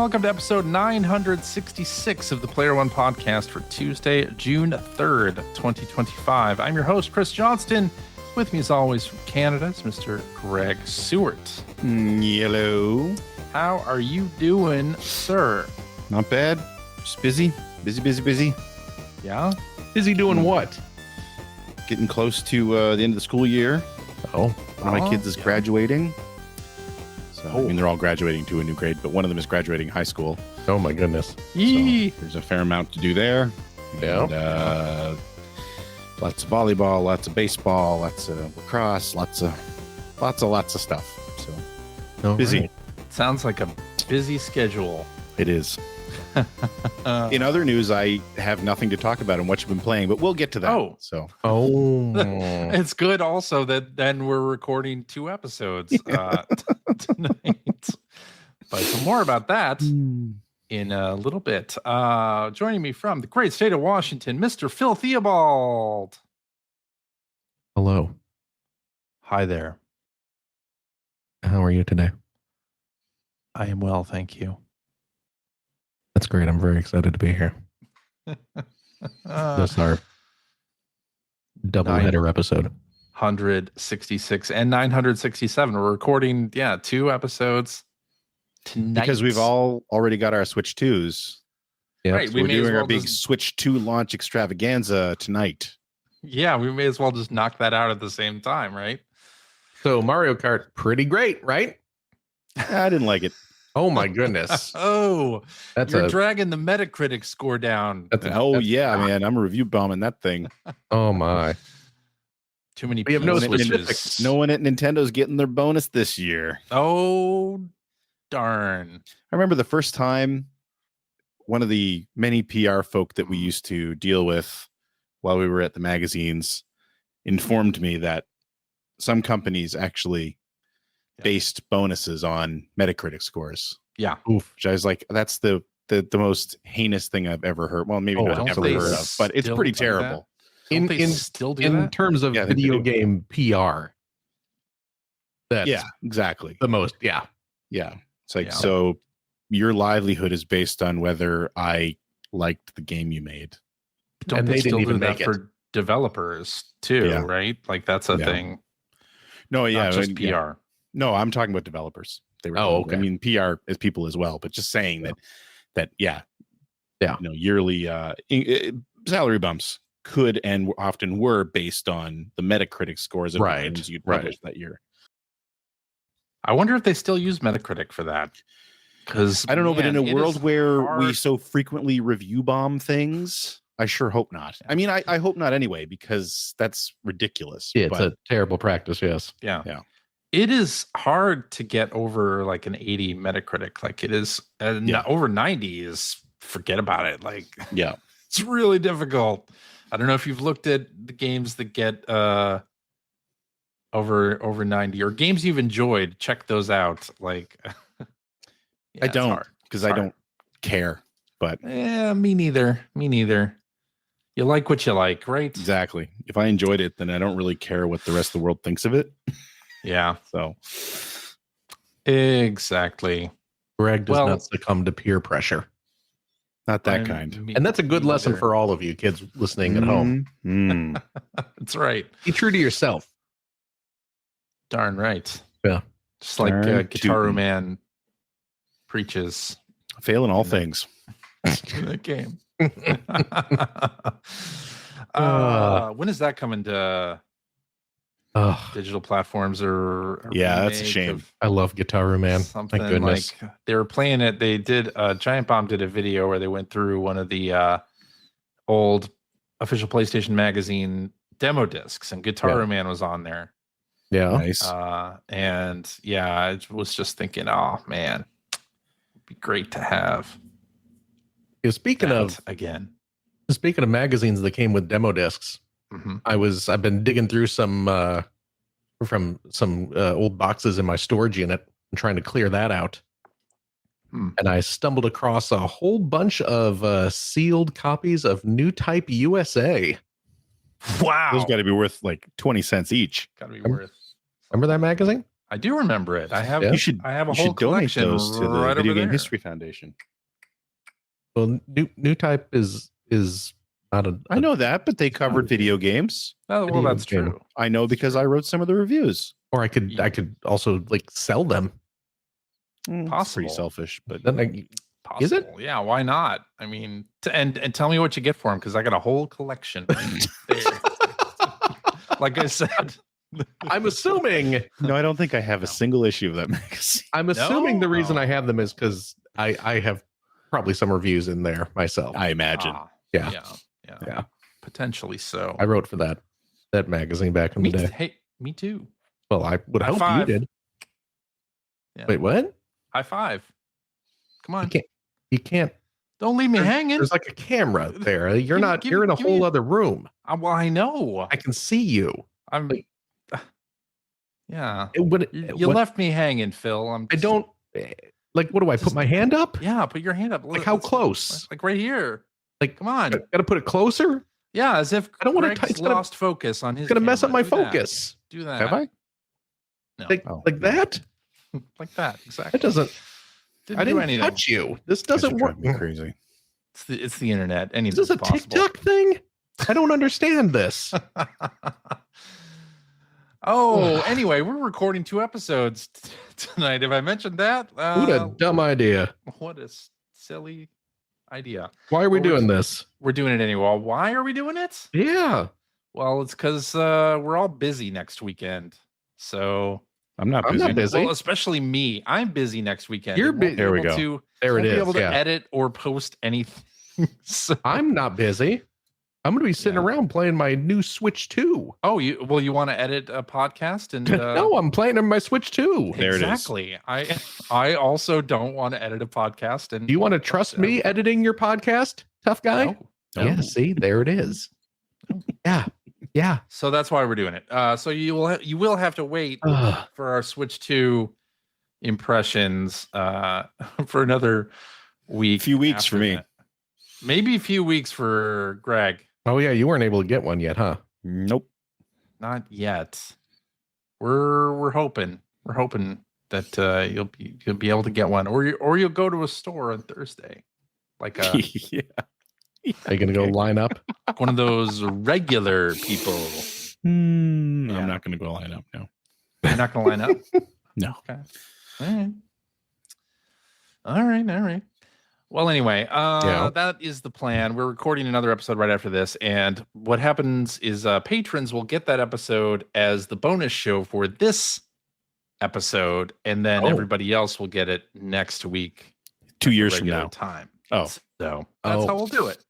welcome to episode 966 of the Player One podcast for Tuesday, June 3rd, 2025. I'm your host, Chris Johnston. With me, as always, from Canada, is Mr. Greg Seward. Hello. How are you doing, sir? Not bad. Just busy. Busy. Yeah? Busy doing what? Getting close to the end of the school year. Oh. One of my kids is graduating. So, I mean, they're all graduating to a new grade, but one of them is graduating high school. Oh, my goodness. Yee. So there's a fair amount to do there. Yeah. And, lots of volleyball, lots of baseball, lots of lacrosse, lots of stuff. So busy. Right. Sounds like a busy schedule. It is. In other news, I have nothing to talk about on what you've been playing, but we'll get to that. Oh. It's good also that then we're recording 2 episodes tonight. But some more about that in a little bit. Joining me from the great state of Washington, Mr. Phil Theobald. Hello. Hi there. How are you today? I am well, thank you. That's great. I'm very excited to be here. This is our double header episode. 166 and 967. We're recording, 2 episodes tonight. Because we've all already got our Switch 2s. Yeah. Right, So we're doing our big Switch 2 launch extravaganza tonight. Yeah, we may as well just knock that out at the same time, right? So Mario Kart, pretty great, right? I didn't like it. Oh my goodness. Oh, That's you're dragging the Metacritic score down. Man, I'm a review bombing that thing. Oh my. Too many We have no switches. specifics. No one at Nintendo's getting their bonus this year. Oh, darn. I remember the first time one of the many PR folk that we used to deal with while we were at the magazines informed me that some companies actually based bonuses on Metacritic scores. Yeah. Oof. Which I was like, that's the most heinous thing I've ever heard. Well, maybe not don't ever they heard of, but it's still pretty do that? terrible. Don't they still do in that? terms of Yeah, they video do. game PR. That's Yeah, exactly. the most. Yeah. Yeah. It's like, Yeah. so your livelihood is based on whether I liked the game you made. Don't and they they still didn't do even that make it. for developers too, Yeah. right? Like that's a Yeah. thing. No, yeah. Not just PR. Yeah. No, I'm talking about developers. They were okay. I mean, PR is people as well, but just saying that, yearly salary bumps could and often were based on the Metacritic scores of the Right, games you right. published that year. I wonder if they still use Metacritic for that. Because I don't know, but in a it world is where we hard. so frequently review bomb things, I sure hope not. I mean, I hope not anyway, because that's ridiculous. Yeah, it's but a terrible practice, yes. Yeah. Yeah. It is hard to get over like an 80 Metacritic. Like it is over 90 is forget about it. Like yeah. it's really difficult. I don't know if you've looked at the games that get over 90 or games you've enjoyed. Check those out. Like I don't, because I don't care. But yeah, me neither. You like what you like, right? exactly. If I enjoyed it, then I don't really care what the rest of the world thinks of it. Yeah, So exactly. Greg does not succumb to peer pressure. not that kind. And that's a good lesson for all of you kids listening at home. Mm. That's right. Be true to yourself. Darn right. Yeah. Just like Darn Guitar tootin'. Man preaches Fail in all things. in the game. When is that coming to digital platforms or Yeah, that's a shame. I love Guitar Man. Something Thank goodness. like they were playing it. They did Giant Bomb did a video where they went through one of the old official PlayStation magazine demo discs, and Guitar Man was on there. Yeah. Nice. And I was just thinking, oh man, it'd be great to have. Yeah, speaking of magazines that came with demo discs, I've been digging through some old boxes in my storage unit and trying to clear that out. And I stumbled across a whole bunch of sealed copies of New Type USA. Wow. Those got to be worth like 20 cents each. Gotta be worth. Remember that magazine? I do remember it. I have. Yeah. I have a You whole should donate collection those to the right Video over Game there. History Foundation. Well, new type is not a. I know that, but they covered video games. Oh, well, Video that's game. true. I know because I wrote some of the reviews. Or I could also like sell them. It's Possible. pretty selfish, but Then I, Possible. Is it? Yeah. Why not? I mean, and tell me what you get for them because I got a whole collection. There. Like I said, I'm assuming. no, I don't think I have a single issue of that magazine. I'm assuming the reason No. I have them is because I have probably some reviews in there myself. I imagine. Yeah. Yeah. Potentially so. I wrote for that magazine back in the day. Hey, me too. Well, I would High hope five. you did. Yeah. Wait, what? High five. Come on. You can't. Don't leave me hanging. There's like a camera there. You're Give- not. give- You're in a give me whole a- other room. Well, I know. I can see you. I'm. like- Yeah. What, You left me hanging, Phil. I don't. Like, what do I put my hand up? Yeah, put your hand up. Like, how close? Like right here. Like, Come on. Got to put it closer. Yeah, as if I don't wanna Greg's it's gonna- lost focus on his. It's gonna mess up camera. my Do that. focus. Do that. Have I? No. Like, Oh. like that. Like that. Exactly. It doesn't. Didn't I do didn't anything. touch you. This Guys are doesn't work. driving me crazy. It's the internet. Is Anything's this a possible. TikTok thing? I don't understand this. Oh, anyway, we're recording 2 episodes tonight. Have I mentioned that? What a dumb idea. What a silly idea. Why are we Well, doing this? We're doing it anyway. Why are we doing it? Yeah. Well, it's because we're all busy next weekend. So, I'm not I'm busy. not busy. well, especially me. I'm busy next weekend. You're and won't bu- be There we able go. To, There it won't be is. able to Yeah. edit or post anything. So, I'm not busy. I'm going to be sitting Yeah. around playing my new Switch 2. oh, you want to edit a podcast and No, I'm playing on my Switch 2. There it is. exactly. I also don't want to edit a podcast. And Do you want to trust me editing your podcast, tough guy? No. Yeah, see, there it is. Yeah. Yeah. So that's why we're doing it. So you will have to wait Ugh. for our Switch 2 impressions for another week. Few weeks for after me. that. Maybe a few weeks for Greg. Oh, yeah. You weren't able to get one yet, huh? Nope. Not yet. We're hoping. We're hoping that you'll be able to get one, or you'll go to a store on Thursday, like yeah. Are you going to go line up? one of those regular people. Yeah. I'm not going to go line up. No. You're not going to line up. No. Okay. All right. Well, anyway, that is the plan. We're recording another episode right after this, and what happens is patrons will get that episode as the bonus show for this episode, and then Oh. everybody else will get it next week. 2 years at from regular now. time. Oh. So that's Oh. how we'll do it.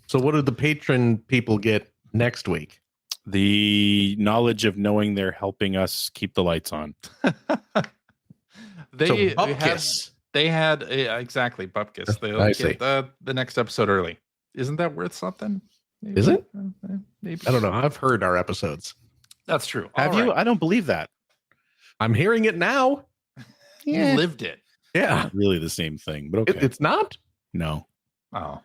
So, what do the patron people get next week? The knowledge of knowing they're helping us keep the lights on. They had exactly Bupkis. They'll I see. get the next episode early. Isn't that worth something? Maybe? Is it? Maybe. I don't know. I've heard our episodes. That's true. Have All you? right. I don't believe that. I'm hearing it now. You lived it. Yeah. Really the same thing, but okay. It's not? No. Oh,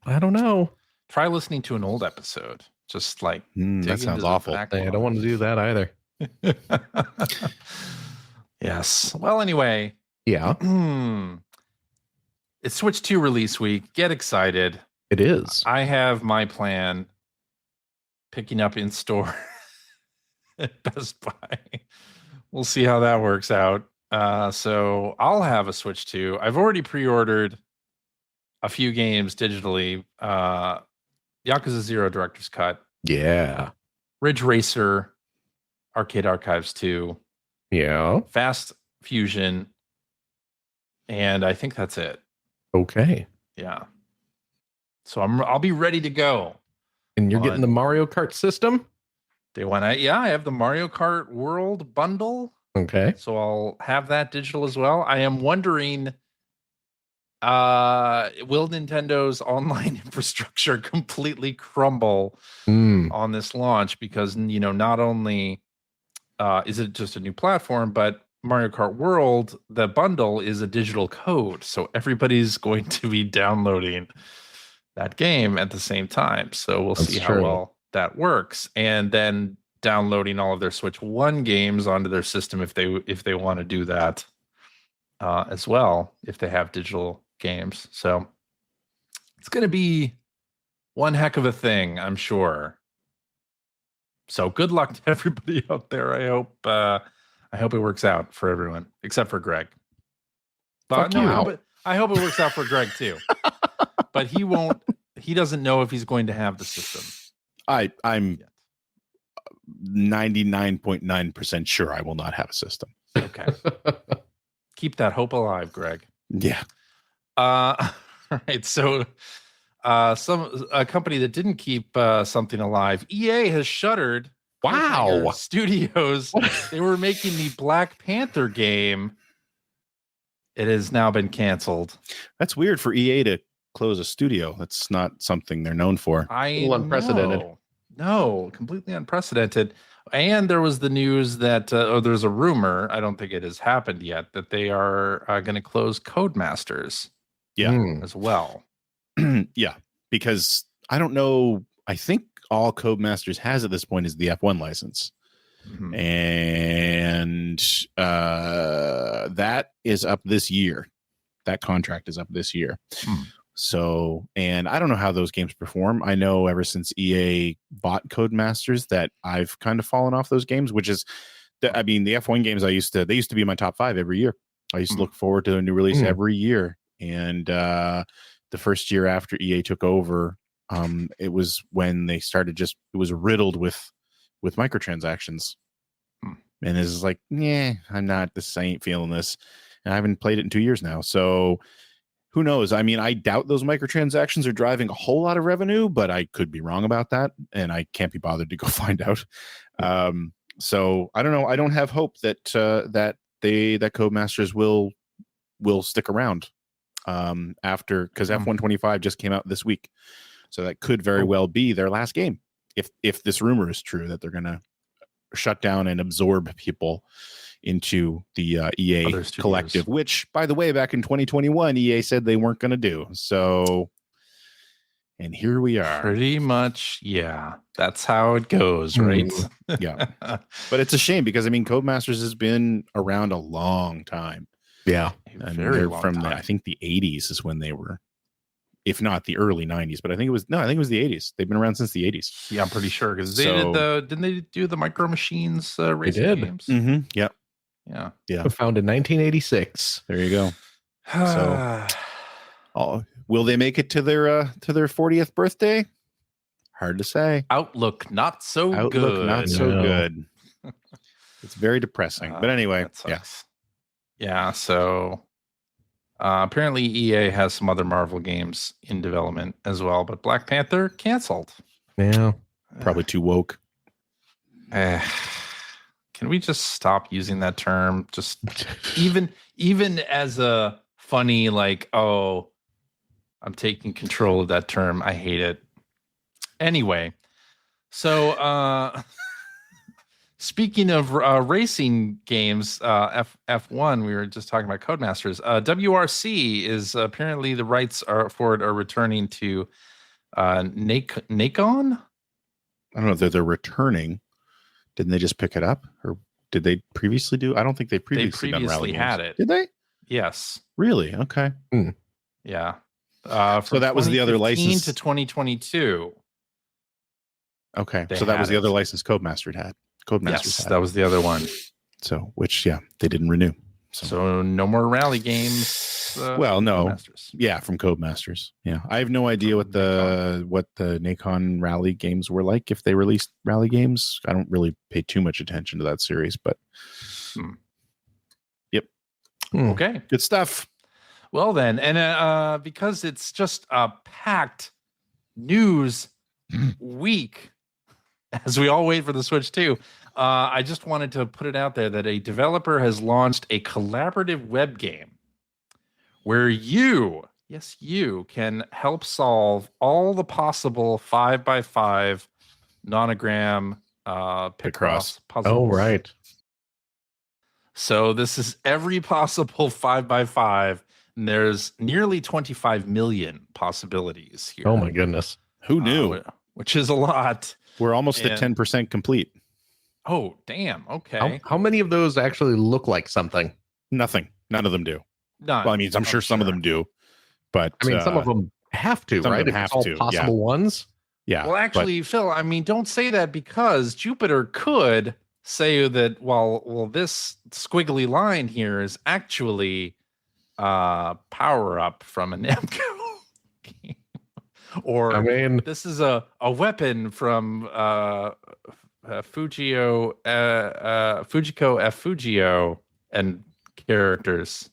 I don't know. try listening to an old episode. Just like dig That into sounds the awful. back I don't want to do that either. Yes. Well, anyway, Yeah, it's Switch 2 release week. Get excited. it is. I have my plan picking up in store at Best Buy. We'll see how that works out. So I'll have a Switch 2. I've already pre-ordered a few games digitally. Yakuza 0 Director's Cut, Yeah. Ridge Racer, Arcade Archives 2, Yeah. Fast Fusion, and I think that's it. Okay. Yeah. So I'll be ready to go. And you're On- getting the Mario Kart system? Day one, I have the Mario Kart World bundle, Okay. so I'll have that digital as well. I am wondering, will Nintendo's online infrastructure completely crumble Mm. on this launch? Because not only is it just a new platform, but Mario Kart World, the bundle is a digital code, so everybody's going to be downloading that game at the same time. So we'll That's see how true. well that works. And then downloading all of their Switch 1 games onto their system if they want to do that as well, if they have digital games. So it's going to be one heck of a thing, I'm sure. So good luck to everybody out there. I hope it works out for everyone, except for Greg. But I hope it works out for Greg too. But he doesn't know if he's going to have the system. I'm 99.9% sure I will not have a system. Okay. Keep that hope alive, Greg. Yeah. All right. So a company that didn't keep something alive, EA has shuttered. Wow. Studios. They were making the Black Panther game. It has now been canceled. That's weird for EA to close a studio. That's not something they're known for. A little unprecedented. No, completely unprecedented. And there was the news that there's a rumor, I don't think it has happened yet, that they are going to close Codemasters as well. Yeah, because I don't know. I think all Codemasters has at this point is the F1 license. Mm-hmm. And that is up this year. That contract is up this year. So, and I don't know how those games perform. I know ever since EA bought Codemasters that I've kind of fallen off those games, which is, the F1 games they used to be in my top 5 every year. I used to look forward to a new release every year. And the first year after EA took over, it was when they started it was riddled with microtransactions. And it's like, I ain't feeling this. And I haven't played it in 2 years now. So who knows? I mean, I doubt those microtransactions are driving a whole lot of revenue, but I could be wrong about that. And I can't be bothered to go find out. So I don't know. I don't have hope that Codemasters will stick around after, because F125 just came out this week. So that could very well be their last game. If this rumor is true that they're going to shut down and absorb people into the EA collective, which, by the way, back in 2021, EA said they weren't going to do. So, and here we are. Pretty much, yeah. That's how it goes, right? Yeah. But it's a shame because, Codemasters has been around a long time. Yeah. And they're from I think the 80s is when they were, if not the early 90s, but I think it was the 80s. They've been around since the 80s. Yeah, I'm pretty sure because didn't they do the Micro Machines racing games? Mm-hmm. Yep. Yeah. Founded in 1986. There you go. So, will they make it to their 40th birthday? Hard to say. Outlook not so good. It's very depressing. But anyway, yeah. So apparently EA has some other Marvel games in development as well, but Black Panther canceled. Yeah, probably too woke. Can we just stop using that term? Just even as a funny, like, oh, I'm taking control of that term. I hate it. Anyway, so speaking of racing games, F1, we were just talking about Codemasters. WRC is apparently the rights for it are returning to Nacon. I don't know if they're returning. Didn't they just pick it up, or did they previously do? I don't think they previously done rally had games. it. Did they? Yes. Really? Okay. Yeah. So that was the other license to 2022. Okay, so that was the other license Codemasters had. Yes, that was the other one. So, which they didn't renew. So no more rally games. Well, no, Codemasters. From Codemasters. Yeah, I have no idea what the Nacon rally games were like. If they released rally games, I don't really pay too much attention to that series. But yep, okay, good stuff. Well then, and because it's just a packed news week as we all wait for the Switch 2, I just wanted to put it out there that a developer has launched a collaborative web game where you can help solve all the possible 5x5 nonogram Picross puzzles. Oh, right. So this is every possible 5x5, and there's nearly 25 million possibilities here. Oh my goodness. Who knew? Which is a lot. We're almost at 10% complete. Oh, damn. Okay. How many of those actually look like something? Nothing. None of them do. None. Well, I mean, I'm sure some of them do, but I mean, some of them have to, some of right? them If have it's all to, yeah. possible ones. Yeah. Well, actually, Phil, I mean, don't say that because Jupiter could say that, well, this squiggly line here is actually power up from a Namco game. Or I mean, this is a weapon from Fujiko F. Fujio and characters.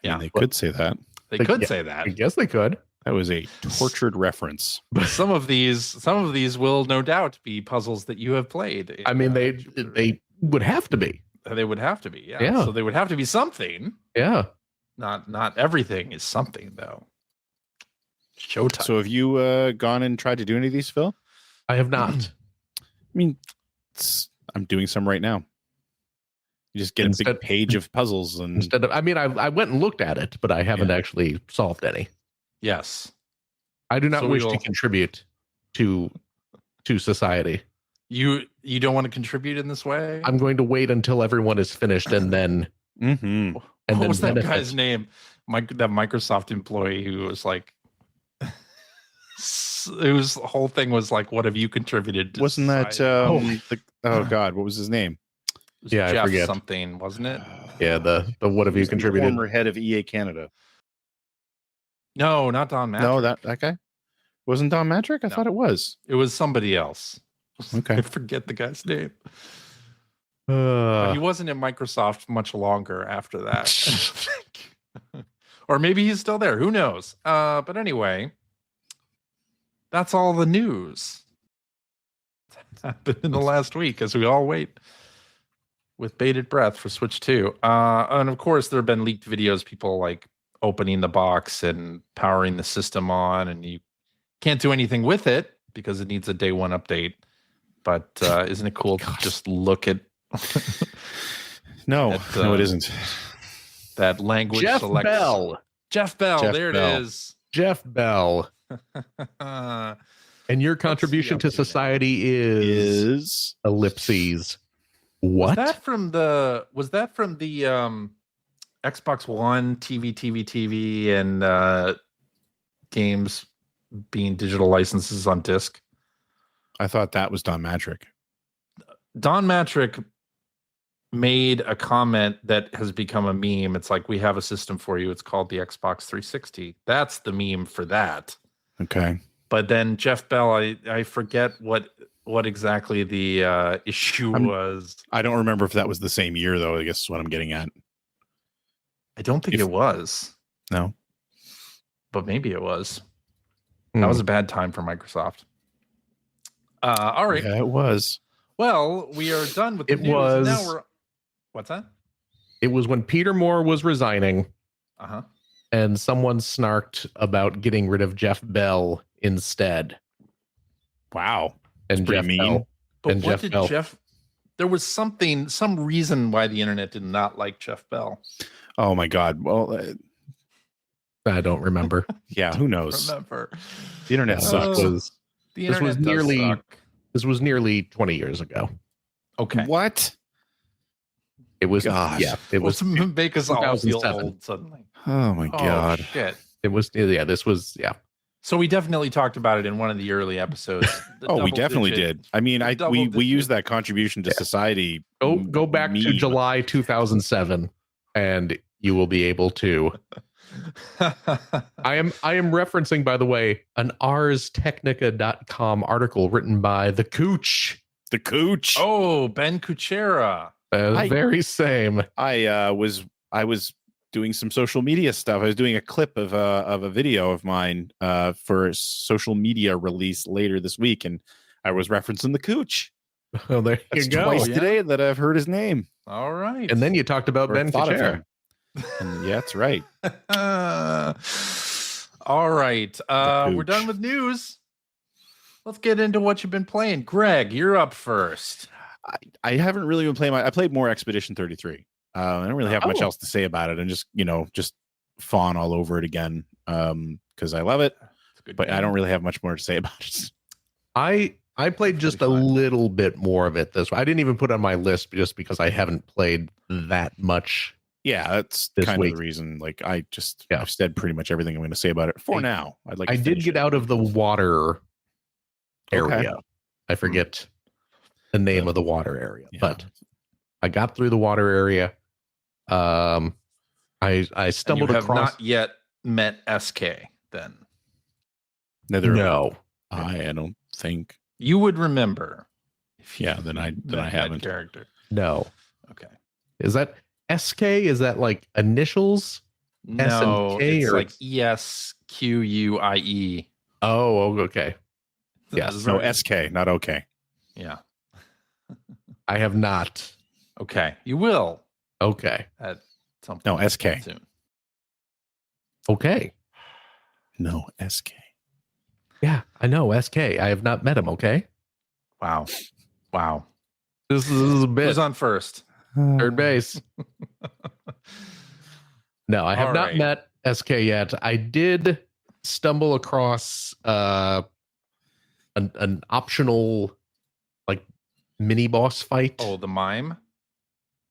I mean, Yeah, they could say that. they could say that. I guess they could. That was a tortured reference. Some of these will no doubt be puzzles that you have played. In, I mean, they would have to be. they would have to be. Yeah. Yeah. So they would have to be something. Yeah. Not everything is something though. Showtime. So have you gone and tried to do any of these, Phil? I have not. I mean, I'm doing some right now. You just get a big page of puzzles and Instead of, I mean, I went and looked at it, but I haven't actually solved any. Yes. I do not So wish we'll- to contribute to society. You don't want to contribute in this way? I'm going to wait until everyone is finished and then Mhm. What then was that benefit. guy's name? That Microsoft employee who was like, whose whole thing was like, "What have you contributed?" to Wasn't that society?" oh God, what was his name? It was Yeah, I Jeff forget. something, wasn't it? Yeah, the what have He you was the contributed? Former head of EA Canada. No, not Don Matrick. No, that guy wasn't Don Matrick. I No. thought it was. It was somebody else. Okay. I forget the guy's name. But he Uh, wasn't in Microsoft much longer after that. Or maybe he's still there. Who knows? But anyway, that's all the news that's happened in the last week as we all wait with bated breath for Switch 2. And of course, there have been leaked videos, people like opening the box and powering the system on, and you can't do anything with it because it needs a day one update. But isn't it cool to just look at No, At, no, it isn't. that language Jeff select? Bell. Jeff Bell, Jeff there Bell. it is. Jeff Bell. And your contribution up to to now? society is ellipses. Was What? that from the Xbox One TV, and games being digital licenses on disc? I thought that was Don Matrick. Don Matrick made a comment that has become a meme. It's like, we have a system for you. It's called the Xbox 360. That's the meme for that. Okay. But then Jeff Bell, I forget what exactly the issue was. I don't remember if that was the same year, though. I guess is what I'm getting at. I don't think it was, No. but maybe it was. Hmm. That was a bad time for Microsoft. All right. Yeah, it was. Well, we are done with the It news. was- Now we're. What's that? It was when Peter Moore was resigning Uh-huh. and someone snarked about getting rid of Jeff Bell instead. Wow. And pretty Jeff mean. Bell. But And what Jeff did Bell. Jeff? There was some reason why the internet did not like Jeff Bell. Oh my God. Well, I don't remember. yeah. Who knows? Remember, The internet This sucks. was the This was internet does nearly- suck. this was nearly 20 years ago. Okay. What? It was Gosh. yeah. It was Well, to make us all feel 2007. old suddenly. Oh my Oh, God. shit. it was yeah. This was yeah. So we definitely talked about it in one of the early episodes. The Oh, we double definitely digit- did. I mean, the double we digit. used that contribution to society. Go back to meme. July 2007, and you will be able to. I am referencing, by the way, an ArsTechnica.com article written by the Cooch. The Cooch. Oh, Ben Kuchera. I- Very same. I was doing some social media stuff. I was doing a clip of a video of mine for a social media release later this week, and I was referencing the Cooch. Oh, there That's you go. twice Yeah. today that I've heard his name. All right. And then you talked about or Ben thought of Kuchera. him. And yeah, that's right. All right. We're Cooch. done with news. Let's get into what you've been playing. Greg, you're up first. I haven't really been playing. I played more Expedition 33. I don't really have much Oh. else to say about it, and just fawn all over it again because I love it. It's a good But I game. don't really have much more to say about it. I I played just a little bit more of it this way. I didn't even put it on my list just because I haven't played that much. Yeah, that's kind of the reason. Like I've said pretty much everything I'm going to say about it for now. I did get out of the water area. Okay. I forget the name of the water area, but I got through the water area. I stumbled across. Not yet met SK then. No, I don't think you would remember. Then I haven't. Character. No. Okay. Is that SK? Is that like initials? No, it's like ESQUIE. Oh, okay. Yes. No, SK, not okay. Yeah. I have not. Okay. You will. Okay. At some point. No, SK. Soon. Okay. No, SK. Yeah, I know. SK. I have not met him. Okay. Wow. This is a bit. Who's on first? Third base. No, I have not met SK yet. I did stumble across an optional like mini boss fight. Oh, the mime?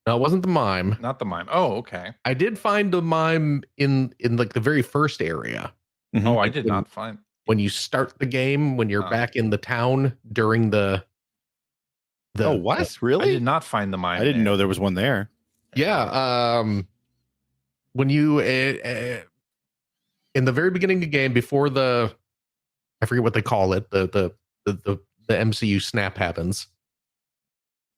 No, it wasn't the mime. Not the mime. Oh, okay. I did find the mime in like the very first area. Mm-hmm. Oh, I did not find. When you start the game, when you're back in the town during the oh, what? Really? I did not find the mime. I didn't know there was one there. Yeah. When you in the very beginning of the game, before I forget what they call it, the MCU snap happens.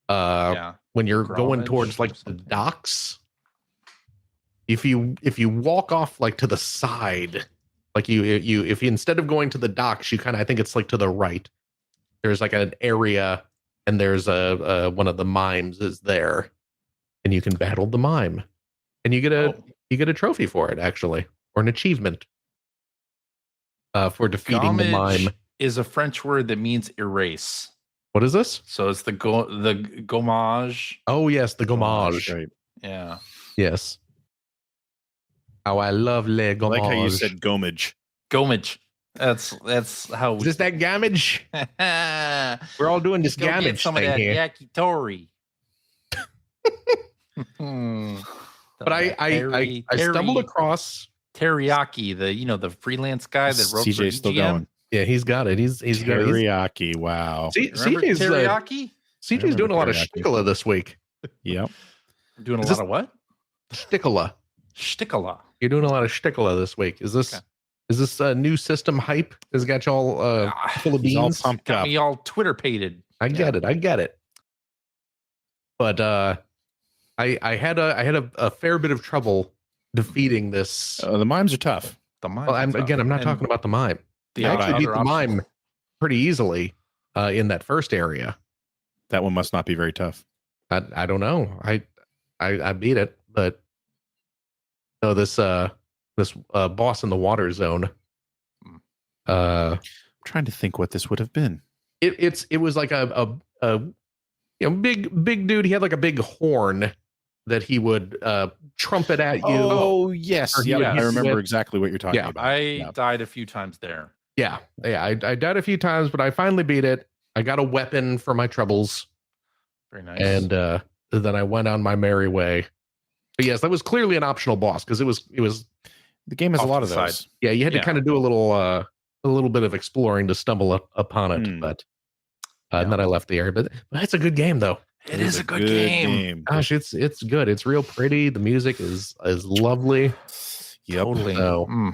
When you're going towards like the docks, if you walk off like to the side, like if you instead of going to the docks, you I think it's like to the right. There's like an area, and there's a one of the mimes is there, and you can battle the mime, and you get a trophy for it actually, or an achievement for defeating the mime. Is a French word that means erase. What is this? So it's the gommage. Oh yes, the gommage. Right. Yeah. Yes. Oh, I love le gommage. I like how you said gommage. Gommage. That's how. Is this that gammage? We're all doing this gammage some thing of that here. yakitori. But I stumbled across teriyaki, the freelance guy that wrote CJ's still going. Yeah, he's got it. He's got teriyaki. Wow. CJ's teriyaki. CJ's doing a lot of shtickla this week. Yep. Doing a lot of what? Shtickla. You're doing a lot of shtickla this week. Is this a new system hype? Has got you all full of beans? All pumped got up. me all Twitter-pated. I get it. But I had a fair bit of trouble defeating this. The mimes are tough. The mime. Well, I'm not talking about the mime. I actually beat the mime pretty easily in that first area. That one must not be very tough. I don't know. I beat it, but no, this boss in the water zone. I'm trying to think what this would have been. It was like a big dude. He had like a big horn that he would trumpet at you. Oh yes, I remember exactly what you're talking about. I died a few times there. Yeah. I died a few times, but I finally beat it. I got a weapon for my troubles. Very nice. And then I went on my merry way. But yes, that was clearly an optional boss because it was. The game has a lot of those. Yeah, you had to kind of do a little bit of exploring to stumble upon it. But and then I left the area. But it's a good game though. It is a good game. Gosh, it's good. It's real pretty. The music is lovely. Yep. Totally. So,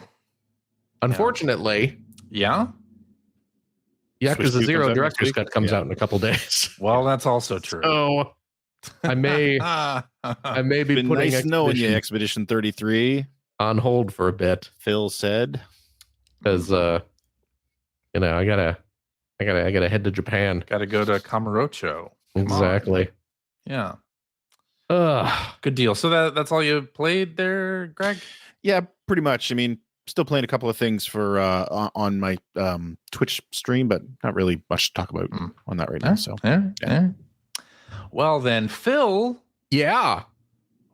unfortunately, yeah. Yakuza 0 Director's Cut comes out in a couple days. Well, that's also true. So I may be Been putting nice knowing you, Expedition 33 on hold for a bit. Phil said, because I gotta head to Japan. Got to go to Kamurocho. Exactly. Yeah. Good deal. So that's all you played there, Greg? Yeah, pretty much. I mean, still playing a couple of things for on my Twitch stream, but not really much to talk about on that right now. So yeah. Well then, Phil. Yeah.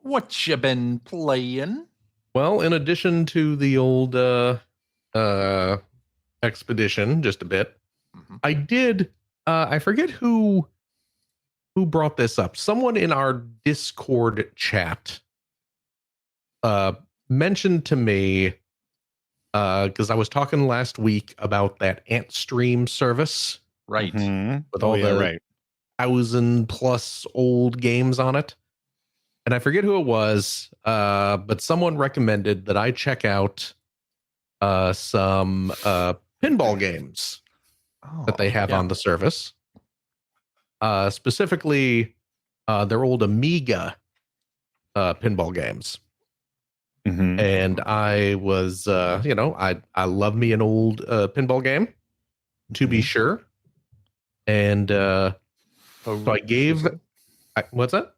What you been playing? Well, in addition to the old Expedition, just a bit, I did I forget who brought this up. Someone in our Discord chat mentioned to me, because I was talking last week about that Antstream service, Right. with all the 1,000+ old games on it. And I forget who it was, but someone recommended that I check out some pinball games that they have on the service. Specifically, their old Amiga pinball games. And I was, I love me an old pinball game, to be sure. And so I gave, what's that?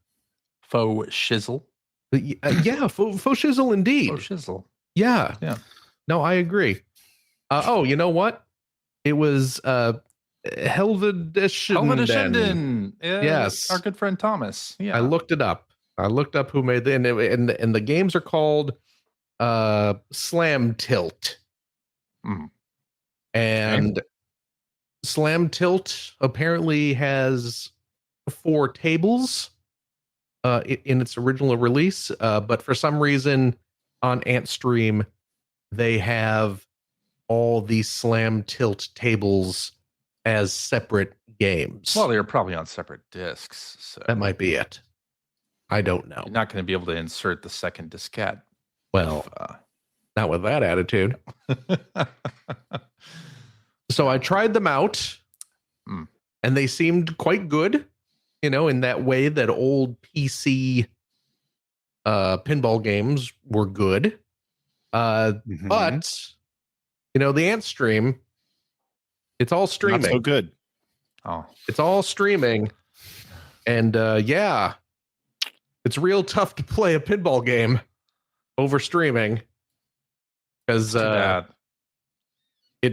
Faux shizzle. Yeah, faux shizzle indeed. Faux shizzle. Yeah. Yeah. No, I agree. Oh, you know what? It was Helvedeshinden. Yes. Our good friend Thomas. Yeah. I looked it up. I looked up who made and the games are called Slam Tilt. And Slam Tilt apparently has 4 tables in its original release, but for some reason on Antstream they have all these Slam Tilt tables as separate games. Well, they're probably on separate discs. So that might be it. I don't know. You're not going to be able to insert the second diskette. Well, not with that attitude. So I tried them out, and they seemed quite good, in that way that old PC pinball games were good. But, the Antstream, it's all streaming. Not so good. Oh, it's all streaming. And it's real tough to play a pinball game over streaming because it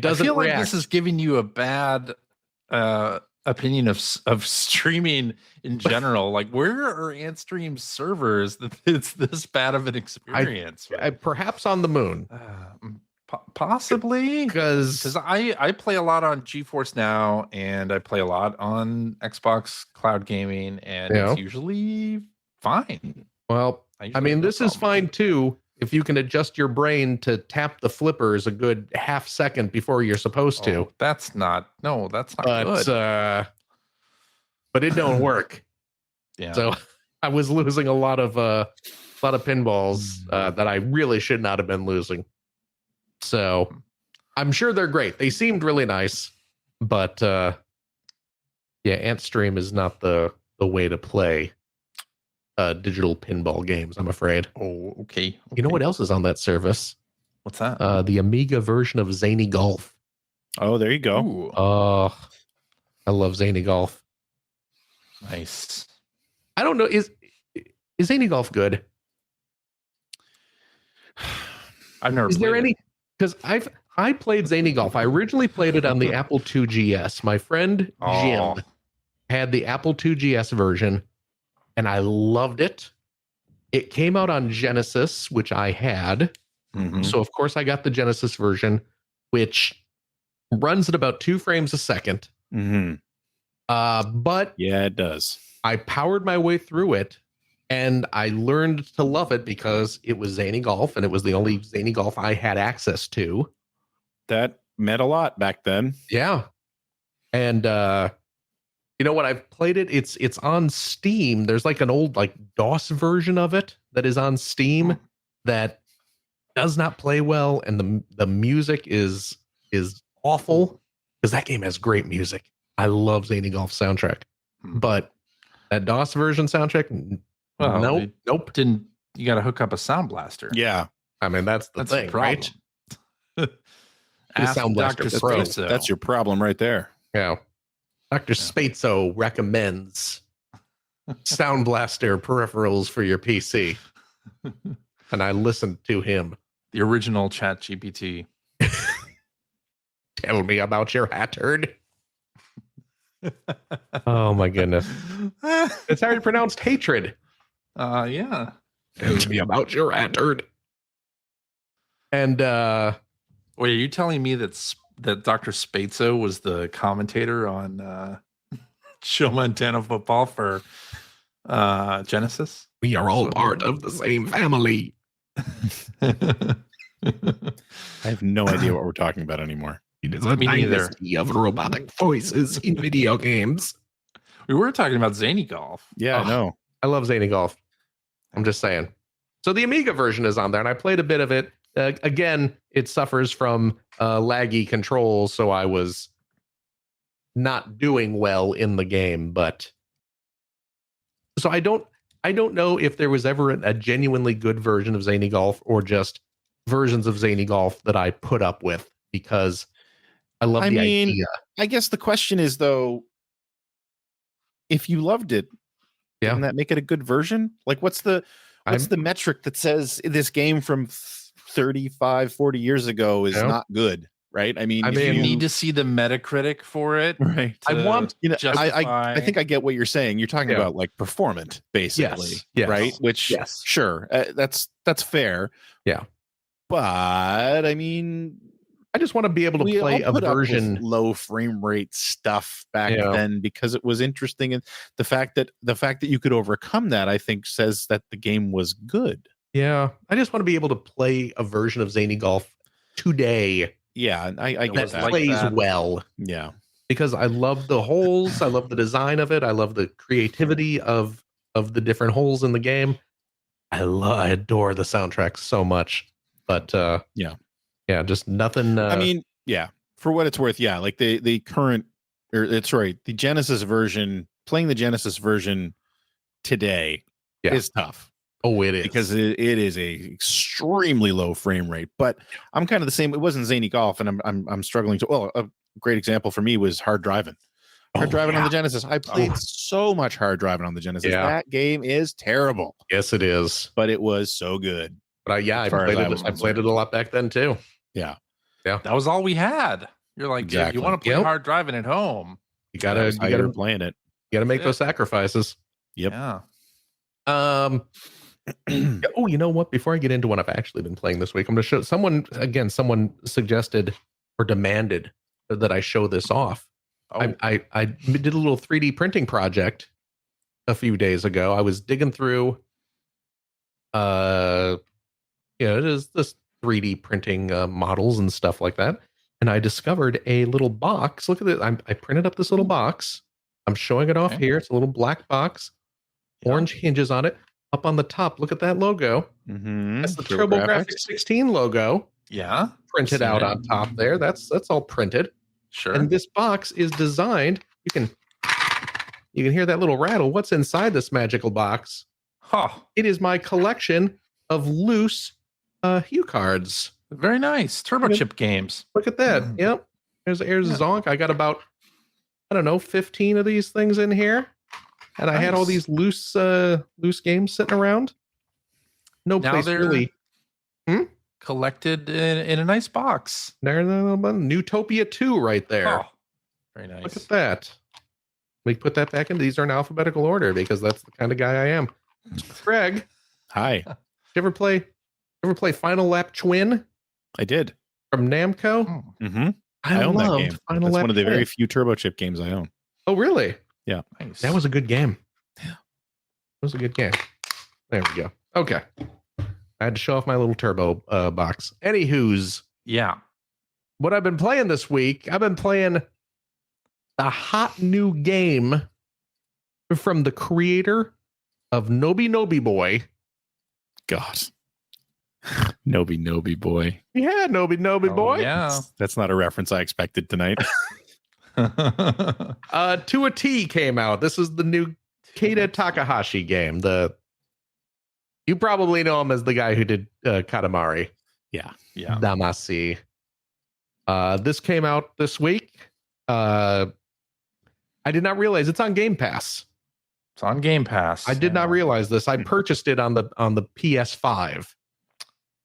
doesn't I feel react. like this is giving you a bad opinion of streaming in general. Like, where are Antstream servers that it's this bad of an experience? Perhaps on the moon. Possibly, because I play a lot on GeForce Now, and I play a lot on Xbox Cloud Gaming, and it's usually fine. Well, I mean, this is fine too if you can adjust your brain to tap the flippers a good half second before you're supposed to. That's not good. But it don't work. Yeah. So I was losing a lot of pinballs that I really should not have been losing. So I'm sure they're great. They seemed really nice, but Antstream is not the way to play digital pinball games, I'm afraid. Oh, okay. You know what else is on that service? What's that? The Amiga version of Zany Golf. Oh, there you go. Ooh. Oh, I love Zany Golf. Nice. I don't know. Is Zany Golf good? I've never. Is there any? Because I played Zany Golf. I originally played it on the Apple II GS. My friend Jim had the Apple II GS version, and I loved it. It came out on Genesis, which I had. So, of course, I got the Genesis version, which runs at about 2 frames a second. But yeah, it does. I powered my way through it, and I learned to love it because it was Zany Golf, and it was the only Zany Golf I had access to. That meant a lot back then. Yeah. And you know what? I've played it. It's on Steam. There's like an old DOS version of it that is on Steam that does not play well, and the music is awful because that game has great music. I love Zany Golf soundtrack, but that DOS version soundtrack, nope. Didn't you got to hook up a sound blaster? Yeah, I mean that's the thing, right? Ask Dr. Spatzo. That's your problem right there. Yeah, Dr. Spatzo recommends Sound Blaster peripherals for your PC, and I listened to him. The original Chat GPT. Tell me about your hatard. Oh my goodness. It's how you pronounced hatred. Yeah. Tell me about your hatred. And wait, are you telling me that that Dr. Spezzo was the commentator on Show Montana Football for Genesis? We are all part of the same family. I have no idea what we're talking about anymore. It is a dynasty of robotic voices in video games. We were talking about Zany Golf. Yeah, I know. I love Zany Golf. I'm just saying. So the Amiga version is on there, and I played a bit of it. Again, it suffers from laggy controls, so I was not doing well in the game. But so I don't know if there was ever a genuinely good version of Zany Golf or just versions of Zany Golf that I put up with because I love the idea. I guess the question is though, if you loved it, doesn't that make it a good version? Like what's the metric that says this game from 35, 40 years ago is not good, right? I mean, you need to see the Metacritic for it. Right. I think I get what you're saying. You're talking about like performant, basically. Yes. Right? Which sure, that's fair. Yeah. But I mean, I just want to be able to play a version low frame rate stuff back then because it was interesting, and the fact that you could overcome that, I think, says that the game was good. Yeah, I just want to be able to play a version of Zany Golf today. Yeah, I get that. Plays well. Yeah, because I love the holes, I love the design of it, I love the creativity of the different holes in the game. I adore the soundtrack so much, but yeah, just nothing. I mean, yeah, for what it's worth, yeah, like the current, the Genesis version, playing the Genesis version today is tough. Oh, it is. Because it is a extremely low frame rate. But I'm kind of the same. It wasn't Zany Golf, and I'm struggling to. Well, a great example for me was Hard Driving. On the Genesis. I played so much Hard Driving on the Genesis. Yeah. That game is terrible. Yes, it is. But it was so good. But I played it a lot back then too. Yeah. That was all we had. You're like, exactly. You want to play Hard Driving at home. You gotta playing it. You gotta make those sacrifices. Yep. Yeah. Oh, you know what? Before I get into what I've actually been playing this week, I'm going to show someone suggested or demanded that I show this off. I did a little 3D printing project a few days ago. I was digging through, it is this 3D printing models and stuff like that. And I discovered a little box. Look at this. I printed up this little box. I'm showing it off here. It's a little black box, orange hinges on it. Up on the top, look at that logo. Mm-hmm. That's the TurboGrafx 16 logo. Yeah. Printed out on top there. That's all printed. Sure. And this box is designed. You can hear that little rattle. What's inside this magical box? It is my collection of loose Hue cards. Very nice. Turbo chip games. Look at that. Yep. Here's Zonk. I got about, 15 of these things in here. And I had all these loose games sitting around. No place really. Collected in a nice box. There's Newtopia 2 right there. Oh, very nice. Look at that. We put that back in. These are in alphabetical order because that's the kind of guy I am. Greg. Hi. Did you ever play Final Lap Twin? I did. From Namco? Mm-hmm. I own that loved game. Final That's Lap one of the Twin. very few turbo chip games I own. Oh, really? Yeah. Nice. That was a good game. Yeah. That was a good game. There we go. Okay. I had to show off my little turbo box. Anywho's. Yeah. What I've been playing this week, I've been playing a hot new game from the creator of Nobi Boy. God. Nobi Boy. Yeah, Nobi Boy. Yeah. That's not a reference I expected tonight. To a T came out. This is the new Keita Takahashi game. You probably know him as the guy who did Katamari. Yeah. Damacy. This came out this week. I did not realize it's on Game Pass. It's on Game Pass. I did not realize this. I purchased it on the PS5,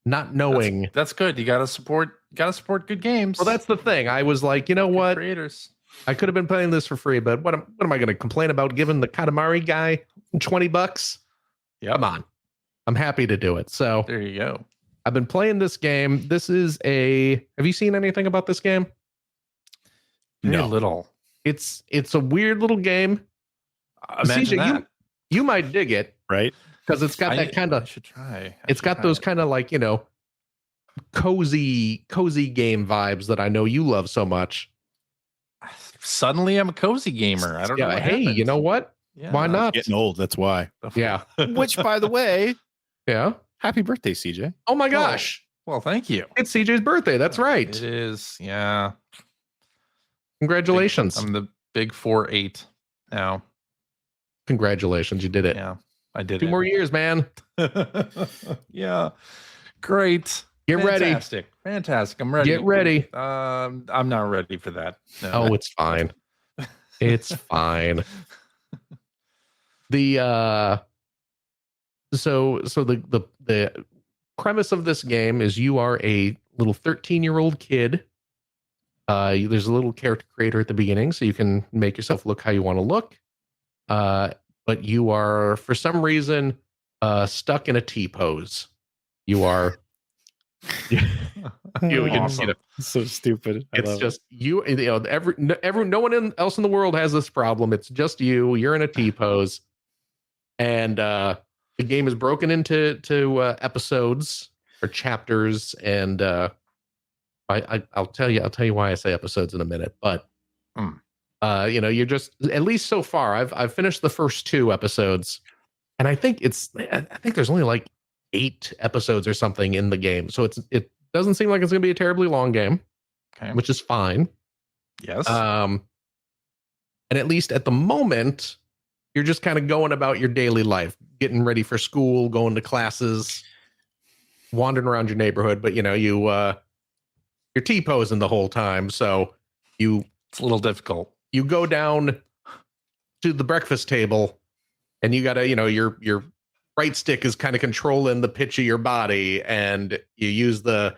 not knowing. That's good. You gotta support good games. Well, that's the thing. I was like, you know what? Creators. I could have been playing this for free, but what am I going to complain about giving the Katamari guy $20? Yeah, come on. I'm happy to do it. So there you go. I've been playing this game. This is have you seen anything about this game? Very No. little. It's a weird little game. Imagine CJ, that. you might dig it, Right? because it's got that kind I of. should try. It's got those kind of like, cozy game vibes that I know you love so much. Suddenly, I'm a cozy gamer. I don't know. Yeah. What Hey, happened. you know what? Yeah. Why not? Getting old, that's why. Yeah. Which, by the way, Yeah. happy birthday, CJ. Oh my gosh. Well, thank you. It's CJ's birthday. That's right. It is. Yeah. Congratulations. I'm the big 4-8 now. Congratulations. You did it. Yeah, I did 2 more years, man. Yeah. Great. Get ready. Fantastic. I'm ready. Get ready. I'm not ready for that. No. Oh, it's fine. It's fine. The so the premise of this game is you are a little 13-year-old kid. There's a little character creator at the beginning, so you can make yourself look how you want to look. But you are, for some reason, stuck in a T pose. You are. Awesome. So stupid. It's just you. No one else in the world has this problem. It's just you. You're in a T pose, and the game is broken into episodes or chapters. And I'll tell you why I say episodes in a minute. But you're just, at least so far, I've finished the first 2 episodes, and I think there's only like 8 episodes or something in the game, so it doesn't seem like it's going to be a terribly long game, Okay. which is fine. Yes. And at least at the moment, you're just kind of going about your daily life, getting ready for school, going to classes, wandering around your neighborhood. But you're T-posing the whole time, so it's a little difficult. you go down to the breakfast table, and you gotta, your right stick is kind of controlling the pitch of your body, and you use the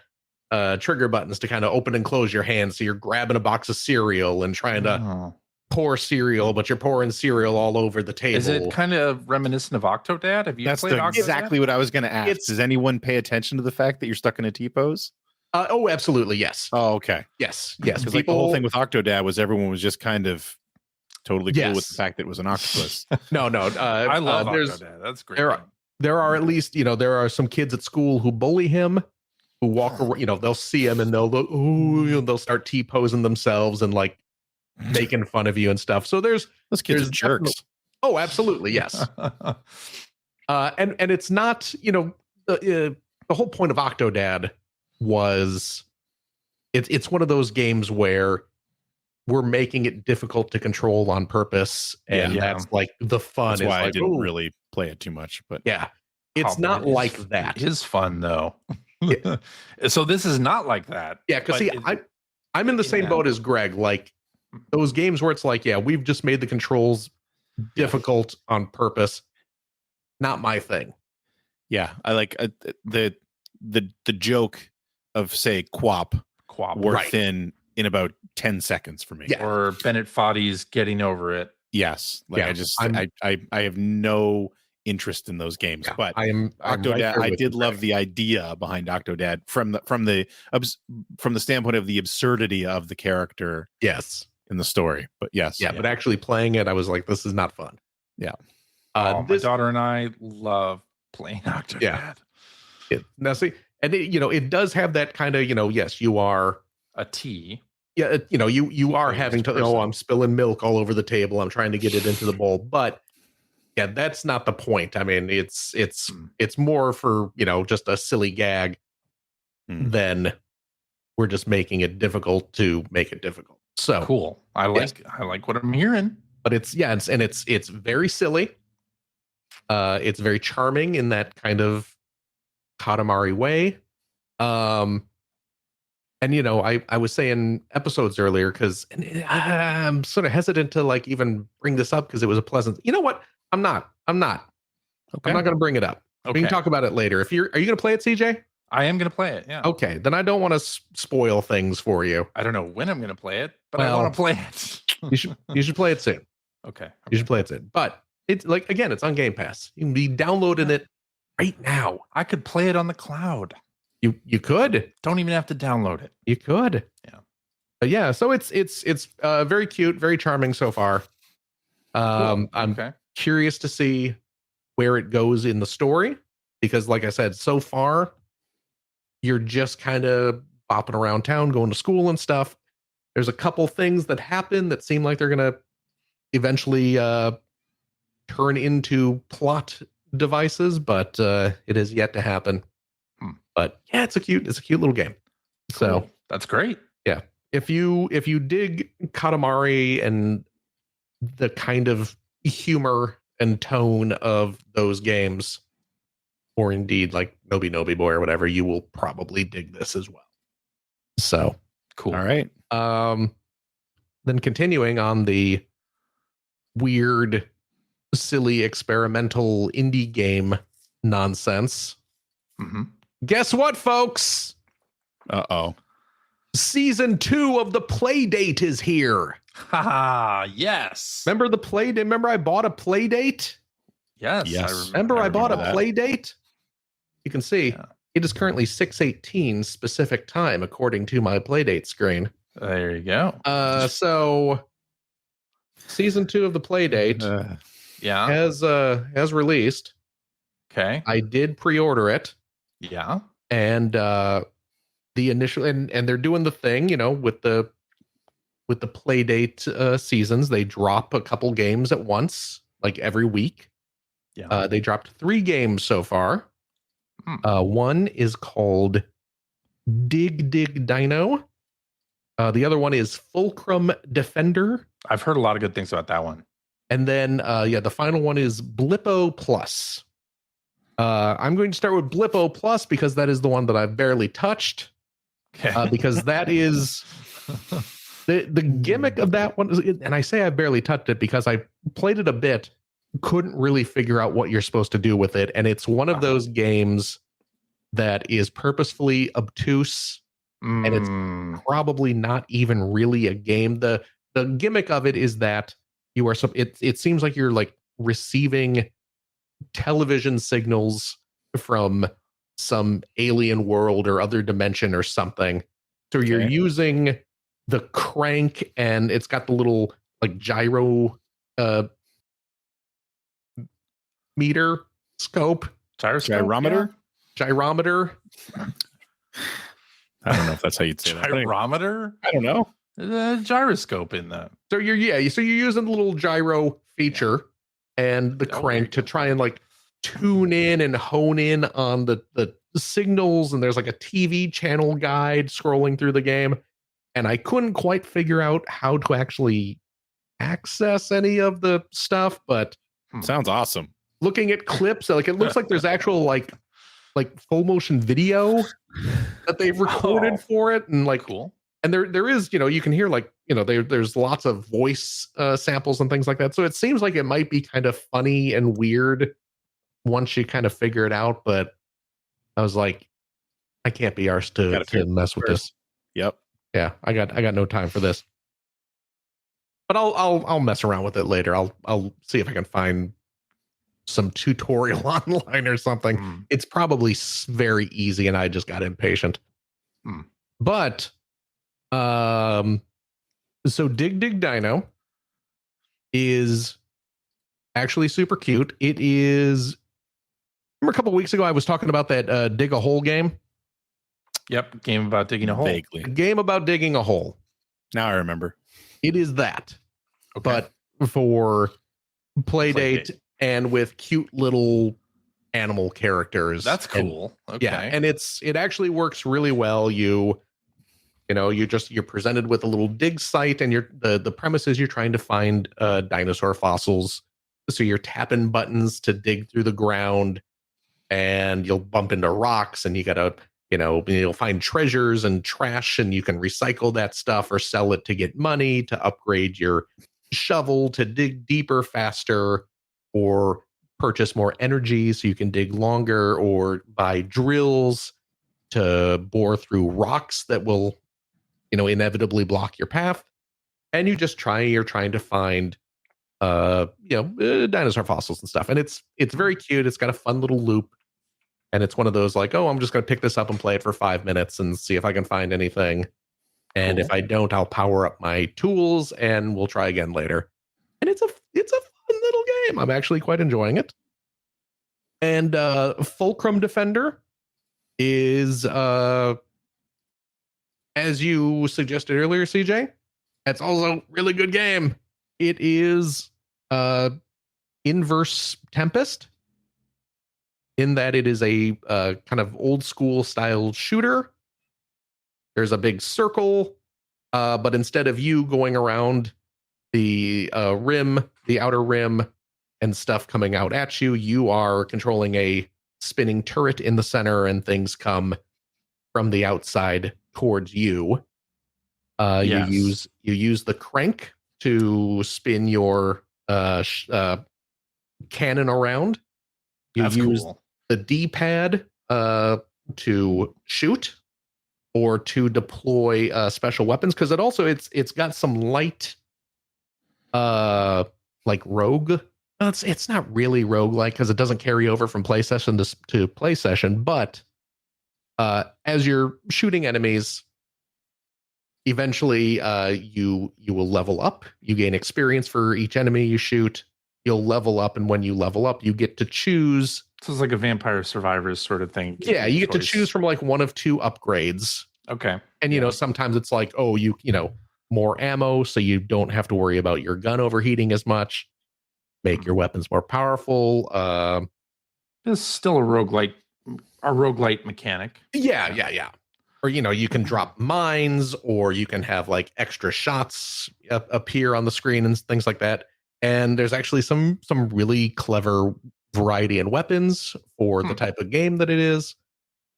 trigger buttons to kind of open and close your hands. So you're grabbing a box of cereal and trying to pour cereal, but you're pouring cereal all over the table. Is it kind of reminiscent of Octodad? Have you That's played Octodad? exactly what I was going to ask. Does anyone pay attention to the fact that you're stuck in a T pose? Oh, absolutely. Yes. Oh, okay. Yes. Because like the whole thing with Octodad was everyone was just kind of totally cool with the fact that it was an octopus. No. I love Octodad. That's great. There are at least, there are some kids at school who bully him, who walk around, they'll see him and they'll start T-posing themselves and like making fun of you and stuff. So those kids are jerks. Oh, absolutely. Yes. And it's not, the whole point of Octodad was it's one of those games where we're making it difficult to control on purpose, and that's like the fun. That's why I didn't like, really play it too much, but it's not like that. It is fun though. So this is not like that. Yeah, because see, I'm in the same boat as Greg. Like those games where it's like, we've just made the controls difficult on purpose. Not my thing. Yeah, I like the joke of say quap wore thin in about 10 seconds for me. Yeah. Or Bennett Foddy's getting over it. Yes. Like I have no interest in those games, but I'm Octodad, right I did love the idea behind Octodad from the standpoint of the absurdity of the character. Yes. In the story, but yes. But actually playing it, I was like, this is not fun. Yeah. My daughter and I love playing Octodad. Yeah. Now see, and it does have that kind of, yes, you are a T. Yeah, you are having to. I'm spilling milk all over the table. I'm trying to get it into the bowl, but that's not the point. I mean, it's more for just a silly gag than we're just making it difficult to make it difficult. So cool. I like what I'm hearing. But it's very silly. It's very charming in that kind of Katamari way. And I was saying episodes earlier because I'm sort of hesitant to like even bring this up because it was a pleasant. You know what? I'm not. Okay. I'm not going to bring it up. Okay. We can talk about it later. Are you going to play it, CJ? I am going to play it. Yeah. Okay. Then I don't want to spoil things for you. I don't know when I'm going to play it, but I want to play it. You should play it soon. Okay. You should play it soon. But it's like, again, it's on Game Pass. You can be downloading it right now. I could play it on the cloud. You could. Don't even have to download it. You could. Yeah. Yeah, so it's very cute, very charming so far. I'm Okay. curious to see where it goes in the story, because like I said, so far you're just kind of bopping around town, going to school and stuff. There's a couple things that happen that seem like they're gonna eventually turn into plot devices, but it is yet to happen. But yeah, it's a cute little game. Cool. So That's great. yeah, if you dig Katamari and the kind of humor and tone of those games, or indeed like Nobi Nobi Boy or whatever, you will probably dig this as well. So Cool. All right. Then continuing on the weird, silly, experimental indie game nonsense. Mm-hmm. Guess what, folks? Uh-oh. Season 2 of the Playdate is here. Haha, yes. Remember the Playdate? Remember I bought a Playdate? Yes. Yes. Remember I bought a that. Playdate? You can see it is currently 6:18 specific time according to my Playdate screen. There you go. So season 2 of the Playdate Yeah. has released. Okay. I did pre-order it, Yeah. and the initial and they're doing the thing, with the Playdate seasons. They drop a couple games at once, like every week. Yeah. They dropped 3 games so far. One is called Dig Dino. The other one is Fulcrum Defender. I've heard a lot of good things about that one. And then, the final one is Blippo Plus. I'm going to start with Blippo Plus because that is the one that I've barely touched. Okay. Because that is the gimmick of that one. And I say I barely touched it because I played it a bit, couldn't really figure out what you're supposed to do with it. And it's one of those games that is purposefully obtuse. And it's probably not even really a game. The gimmick of it is that you are it seems like you're like receiving television signals from some alien world or other dimension or something. So you're using the crank, and it's got the little like gyro meter scope. Gyrometer? Gyrometer. I don't know if that's how you'd say that. Gyrometer? I don't know. The gyroscope in that. So you're using the little gyro feature and the crank to try and like tune in and hone in on the signals, and there's like a TV channel guide scrolling through the game, and I couldn't quite figure out how to actually access any of the stuff, but sounds awesome. Looking at clips, like it looks like there's actual like full motion video that they've recorded for it, and like cool. And there is, you can hear like, there's lots of voice samples and things like that. So it seems like it might be kind of funny and weird once you kind of figure it out. But I was like, I can't be arsed to mess with this. Yep. Yeah, I got no time for this. But I'll mess around with it later. I'll see if I can find some tutorial online or something. It's probably very easy, and I just got impatient. But so Dig Dino is actually super cute. It is. Remember a couple weeks ago I was talking about that dig a hole game? Yep, game about digging a hole. Vaguely. A game about digging a hole. Now I remember. It is that, but for Playdate and with cute little animal characters. That's cool. And, yeah, and it actually works really well. You're presented with a little dig site, and the premise is you're trying to find dinosaur fossils. So you're tapping buttons to dig through the ground, and you'll bump into rocks, and you gotta, you'll find treasures and trash, and you can recycle that stuff or sell it to get money to upgrade your shovel to dig deeper, faster, or purchase more energy so you can dig longer, or buy drills to bore through rocks that will, inevitably block your path. And you're trying to find dinosaur fossils and stuff. And it's very cute. It's got a fun little loop. And it's one of those like, oh, I'm just going to pick this up and play it for 5 minutes and see if I can find anything. And Cool. if I don't, I'll power up my tools and we'll try again later. And it's a fun little game. I'm actually quite enjoying it. And Fulcrum Defender is as you suggested earlier, CJ, that's also a really good game. It is Inverse Tempest, in that it is a kind of old school style shooter. There's a big circle, but instead of you going around the rim, the outer rim, and stuff coming out at you, you are controlling a spinning turret in the center, and things come from the outside towards you. Yes. You use the crank to spin your cannon around. You That's use cool. the D-pad to shoot or to deploy special weapons, because it's got some light like rogue. No, it's not really roguelike because it doesn't carry over from play session to play session, but as you're shooting enemies, eventually you will level up. You gain experience for each enemy you shoot. You'll level up, and when you level up, you get to choose. So it's like a Vampire Survivors sort of thing. Yeah, you get to choose from like one of two upgrades. Okay. And you know, sometimes it's like, oh, you know, more ammo, so you don't have to worry about your gun overheating as much. Make your weapons more powerful. It's still a roguelite mechanic. Yeah. Or, you know, you can drop mines, or you can have like extra shots appear on the screen and things like that. And there's actually some really clever variety in weapons for the type of game that it is.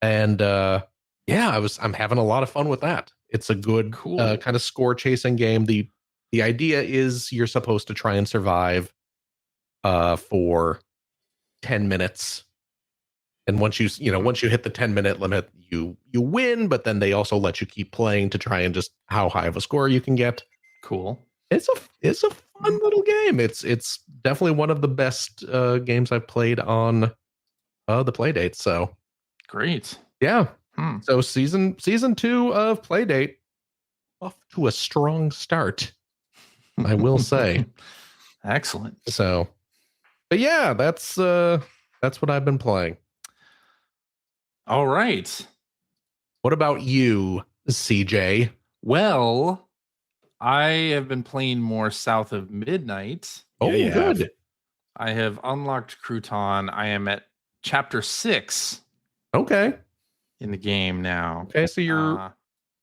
And I'm having a lot of fun with that. It's a good kind of score chasing game. The idea is you're supposed to try and survive for 10 minutes. And once you hit the 10-minute limit, you win, but then they also let you keep playing to try and just how high of a score you can get. Cool. It's a fun little game. It's definitely one of the best games I've played on the Playdate. So great. Yeah. So season 2 of Playdate off to a strong start, I will say. Excellent. So, but yeah, that's what I've been playing. All right. What about you, CJ? Well, I have been playing more South of Midnight. Oh, yeah, good. I have unlocked Crouton. I am at chapter 6. Okay. In the game now. Okay, so you're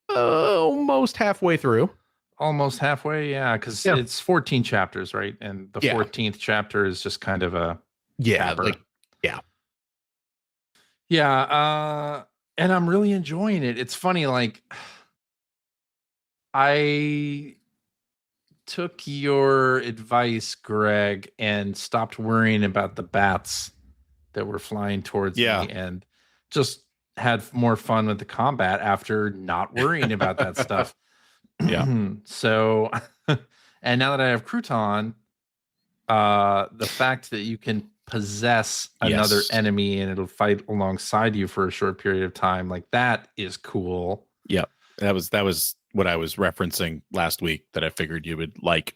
almost halfway through. Almost halfway, yeah, because it's 14 chapters, right? And the 14th chapter is just kind of a and I'm really enjoying it. It's funny, like I took your advice, Greg, and stopped worrying about the bats that were flying towards me, and just had more fun with the combat after not worrying about that stuff. So, and now that I have Crouton, the fact that you can possess another enemy and it'll fight alongside you for a short period of time, like that is cool. Yep. That was what I was referencing last week that I figured you would like.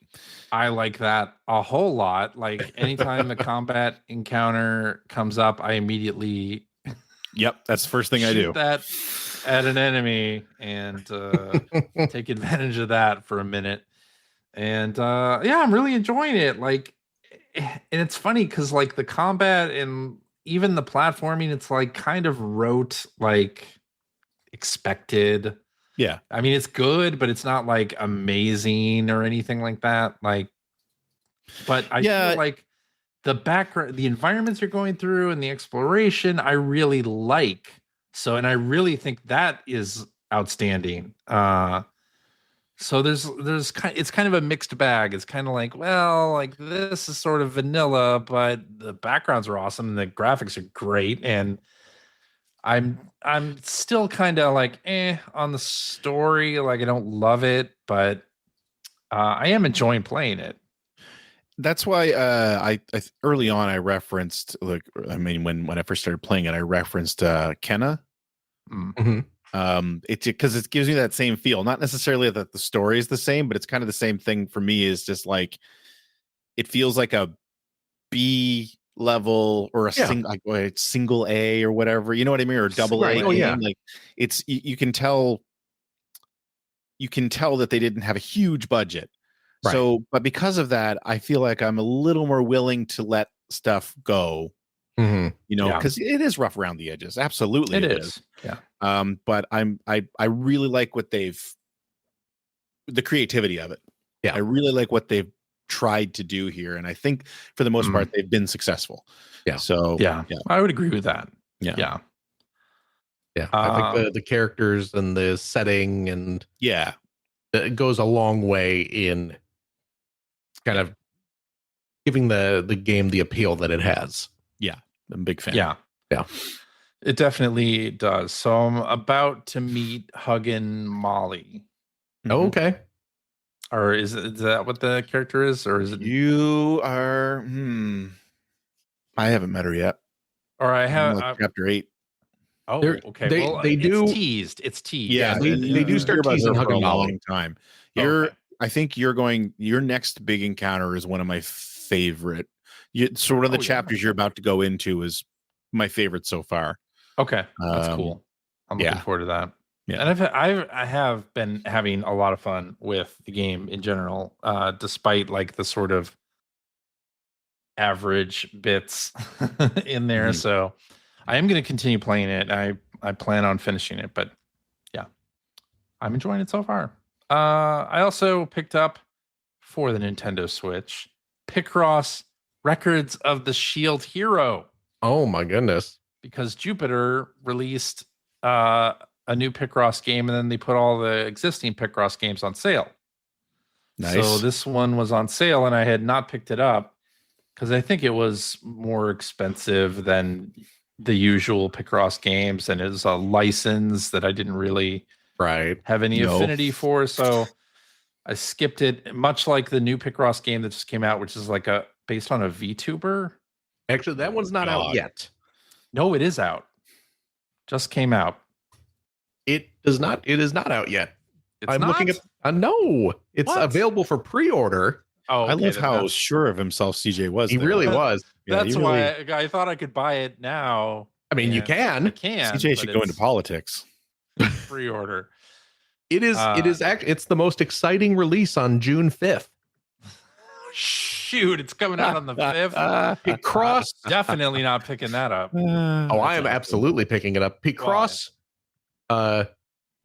I like that a whole lot. Like anytime the combat encounter comes up, I immediately that's the first thing I do. That at an enemy and take advantage of that for a minute. And I'm really enjoying it. Like, and it's funny because like the combat and even the platforming, it's like kind of rote, like expected. Yeah. I mean, it's good, but it's not like amazing or anything like that. Like, but I feel like the background, the environments you're going through and the exploration, I really like. So, and I really think that is outstanding. So it's kind of a mixed bag. It's kind of like, well, like this is sort of vanilla, but the backgrounds are awesome and the graphics are great. And I'm still kind of like on the story. Like I don't love it, but I am enjoying playing it. That's why I early on I referenced when I first started playing it, I referenced Kenna. Mm-hmm. It's because it gives me that same feel. Not necessarily that the story is the same, but it's kind of the same thing for me. Is just like it feels like a B level or a single A or whatever. You know what I mean? Or double A. Oh, yeah. Like it's you can tell that they didn't have a huge budget. Right. So, but because of that, I feel like I'm a little more willing to let stuff go. Mhm. You know, because it is rough around the edges. Absolutely, it is. Yeah. But I really like what the creativity of it. Yeah. I really like what they've tried to do here, and I think for the most part they've been successful. Yeah. So yeah, I would agree with that. Yeah. I think the characters and the setting and it goes a long way in kind of giving the game the appeal that it has. Yeah, I'm a big fan. Yeah. It definitely does. So I'm about to meet Huggin Molly. Oh, okay. Or is that what the character is? Or is it You are I haven't met her yet. Or I have like chapter 8. Oh, okay. They do It's teased. Yeah, they do start teasing Huggin Molly. A long time. I think your next big encounter is one of my favorite. So one of the chapters you're about to go into is my favorite so far. Okay, that's cool. I'm looking forward to that. Yeah, and I have been having a lot of fun with the game in general, despite like the sort of average bits in there. So I am going to continue playing it. I plan on finishing it, but yeah, I'm enjoying it so far. I also picked up for the Nintendo Switch Picross Records of the Shield Hero. Oh my goodness. Because Jupiter released a new Picross game, and then they put all the existing Picross games on sale. Nice. So this one was on sale, and I had not picked it up because I think it was more expensive than the usual Picross games, and it was a license that I didn't really have any affinity for. So I skipped it, much like the new Picross game that just came out, which is like based on a VTuber. Actually, that one's not out yet. No, it is out. Just came out. It is not out yet. I'm looking at no. It's available for pre-order. Oh, I love how sure of himself CJ was. He really was. That's why I thought I could buy it now. I mean, you can. CJ should go into politics. Pre-order. It is it's the most exciting release on June 5th. Shoot, it's coming out on the 5th. Picross. Definitely not picking that up. I am absolutely picking it up. Picross.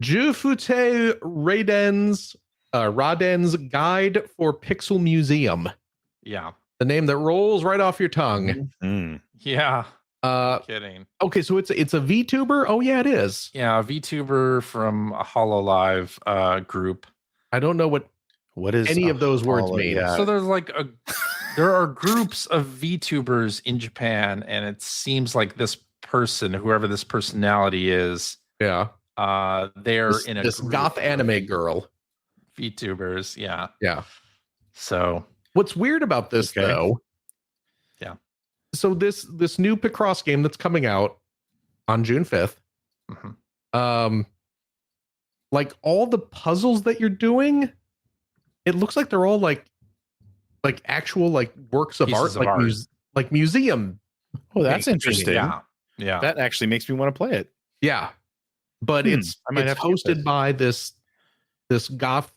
Je Fute Raden's Guide for Pixel Museum. Yeah. The name that rolls right off your tongue. Mm-hmm. Yeah. Kidding. Okay, so it's a VTuber? Oh yeah, it is. Yeah, a VTuber from a HoloLive group. I don't know what is any of those words mean. So there's like there are groups of VTubers in Japan, and it seems like this person, whoever this personality is, they're in a this goth anime girl. VTubers, yeah. Yeah. So what's weird about this though? Yeah. So this new Picross game that's coming out on June 5th. Like all the puzzles that you're doing, it looks like they're all like actual like works of art, like museum. Oh, that's interesting. Yeah. That actually makes me want to play it. Yeah. But it's hosted by this goth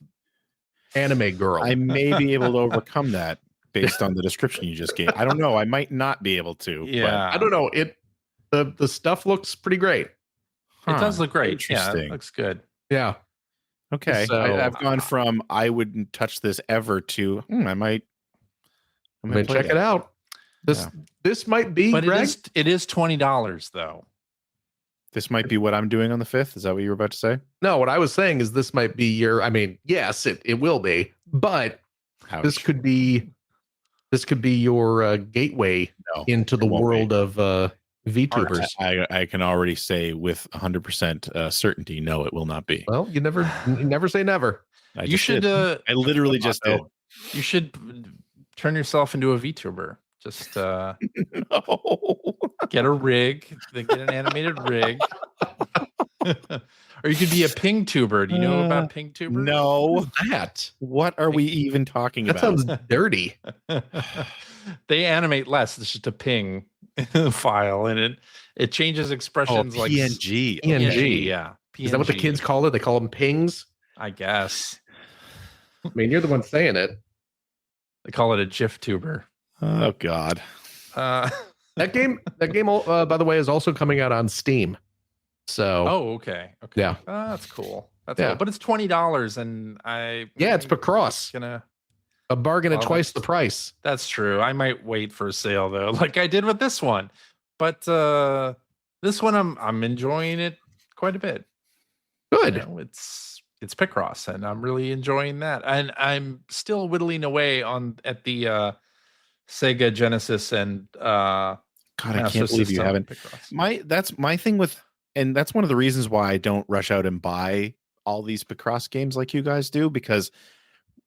anime girl. I may be able to overcome that based on the description you just gave. I don't know. I might not be able to. Yeah. I don't know. The stuff looks pretty great. It does look great. Interesting. Yeah, it looks good. Yeah. Okay. So, I've gone from I wouldn't touch this ever to I might check it out. This might be, but Greg? it is $20 though. This might be what I'm doing on the 5th. Is that what you were about to say? No, what I was saying is this might be yes, it will be, but this could be your gateway into the world of VTubers. I can already say with 100% certainty, no, it will not be. Well, you never say never. I literally just did. You should turn yourself into a VTuber. Just get a rig, then get an animated rig. Or you could be a ping tuber. Do you know about ping tuber? No. That What are we even talking that about? sounds dirty. They animate less. It's just a ping file, and it changes Oh, expressions like PNG. PNG. PNG. Yeah, Is that what the PNG, kids call it? They call them pings. I guess I mean, you're the one saying it. they call it a GIF tuber. Oh God. That game, by the way, is also coming out on Steam. So, Oh, okay. Okay. Yeah. That's cool. That's Yeah. cool. But it's $20, and it's Picross. gonna. A bargain at Well, twice the price. That's true. I might wait for a sale though, like I did with this one. But this one, I'm enjoying it quite a bit. Good. You know, it's Picross, and I'm really enjoying that. And I'm still whittling away at the Sega Genesis and God, I Master can't believe you System haven't. Picross. That's my thing with, and that's one of the reasons why I don't rush out and buy all these Picross games like you guys do, because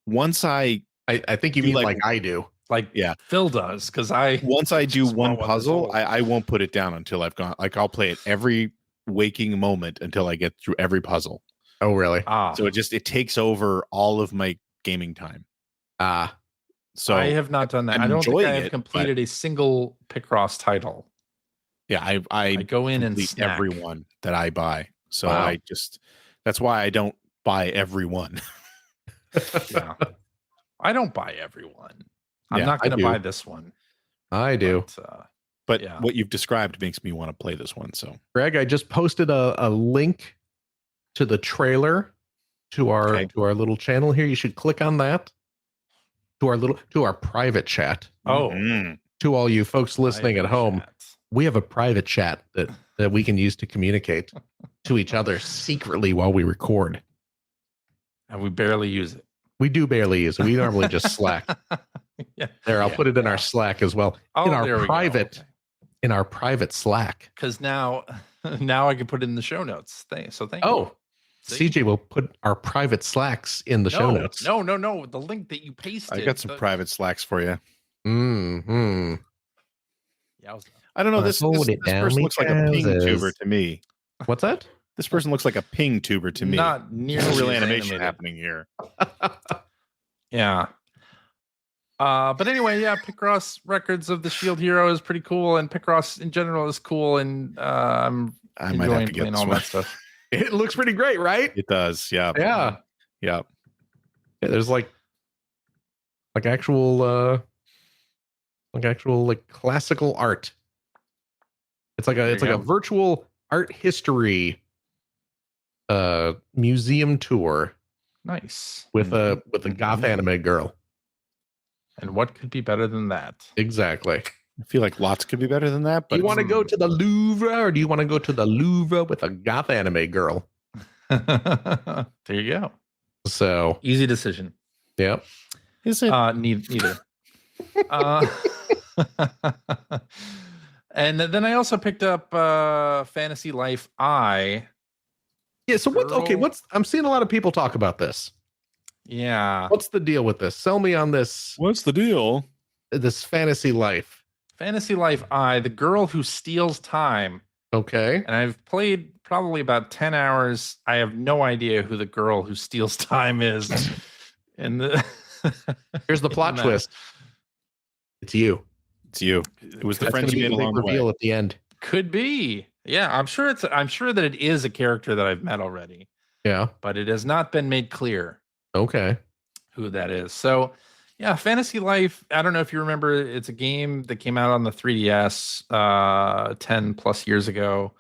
once I think you do mean like- like I do. Like Yeah. Phil does, because once I do just one want this puzzle, whole- I won't put it down until I've gone. Like I'll play it every waking moment until I get through every puzzle. Oh, really? So it takes over all of my gaming time. So I have not done that. I'm I don't think enjoying I have it, completed a single Picross title. yeah, I I go in and complete snack. everyone that I buy. So Wow. that's why I don't buy everyone. Yeah. I don't buy everyone. I'm Yeah, not I going to do. buy this one. I do. But, But Yeah. what you've described makes me want to play this one. So Greg, I just posted a link to the trailer to our Okay. little channel here. You should click on that. To our private chat. Oh, Mhm. To all you folks listening at private home, chat. we have a private chat that we can use to communicate to each other secretly while we record. And we barely use it. We do barely use it. We normally just Slack. Yeah. There, I'll Yeah. put it in our Slack as well. Oh, in our there we go. private, Okay. in our private Slack. Because now I can put it in the show notes. So thank you. Oh, See? CJ will put our private Slacks in the show notes. No. The link that you pasted. I got some private Slacks for you. Mm-hmm. Yeah, I don't know. Wanna This hold it person down, looks like a ping trousers. tuber to me. What's that? This person looks like a ping tuber to me. Not nearly no real as animation animated. happening here. Yeah. But anyway, yeah, Picross Records of the Shield Hero is pretty cool, and Picross in general is cool, and I'm I might have enjoying to get playing this all one. that stuff. It looks pretty great, right? It does. Yeah. Yeah. Yeah. Yeah, there's like actual classical art. It's like There you a go. virtual art history museum tour Nice. with a goth anime girl. And what could be better than that? Exactly. I feel like lots could be better than that. Do But you want to go to the Louvre or do you want to go to the Louvre with a goth anime girl? There you go. So, Easy decision. yeah. is it? Neither. And then I also picked up Fantasy Life I. Yeah, so Girl. I'm seeing a lot of people talk about this. Yeah. What's the deal with this? Sell me on this What's the deal? Fantasy Life. Fantasy Life I, the girl who steals time. Okay. And I've played probably about 10 hours. I have no idea who the girl who steals time is. And Here's the plot No. twist. It's you. It's you. It was the That's friends gonna you be made the along big the way. reveal at the end. could be. Yeah, I'm sure that it is a character that I've met already, Yeah. but it has not been made clear Okay. who that is. So, yeah, Fantasy Life. I don't know if you remember. It's a game that came out on the 3DS 10 plus years ago.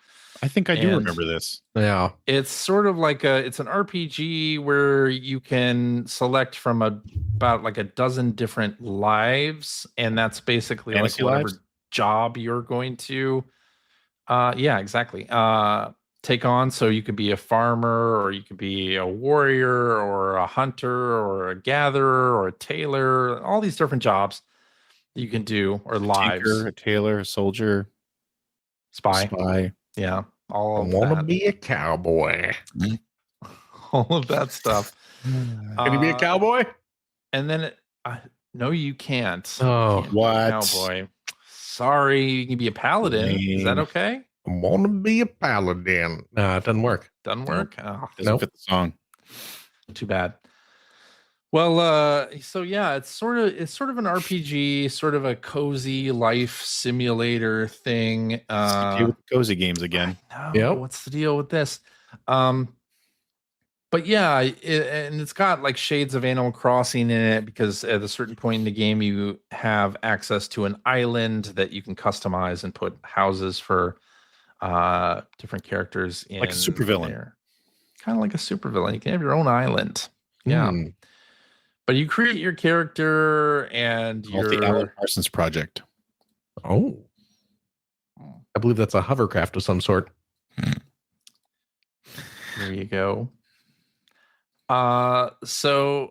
I think I do And- remember this. Yeah. It's sort of like it's an RPG where you can select from about like a dozen different lives, and that's basically Fantasy like whatever lives? job you're going to yeah, exactly. Take on. So you could be a farmer, or you could be a warrior, or a hunter, or a gatherer, or a tailor, all these different jobs you can do, or lives. Tinker, a tailor, a soldier, spy. Yeah. All I of want to that. be a cowboy. All of that stuff. Can you be a Uh, cowboy? And then, no, you can't. Oh, You can't be a what? cowboy? Sorry, you can be a paladin. Is that Lame. okay? I want to be a paladin. Nah, it doesn't work. Doesn't work. Oh, Doesn't Nope. fit the song. too bad. Well, so yeah, it's sort of an RPG, sort of a cozy life simulator thing. CP with the cozy games again. No, Yep. what's the deal with this? But yeah, and it's got like shades of Animal Crossing in it because at a certain point in the game, you have access to an island that you can customize and put houses for different characters in. Like a supervillain. Kind of like a supervillain. You can have your own island. Yeah. Hmm. But you create your character and Called the Alan Parsons Project. Oh. I believe that's a hovercraft of some sort. There you go. So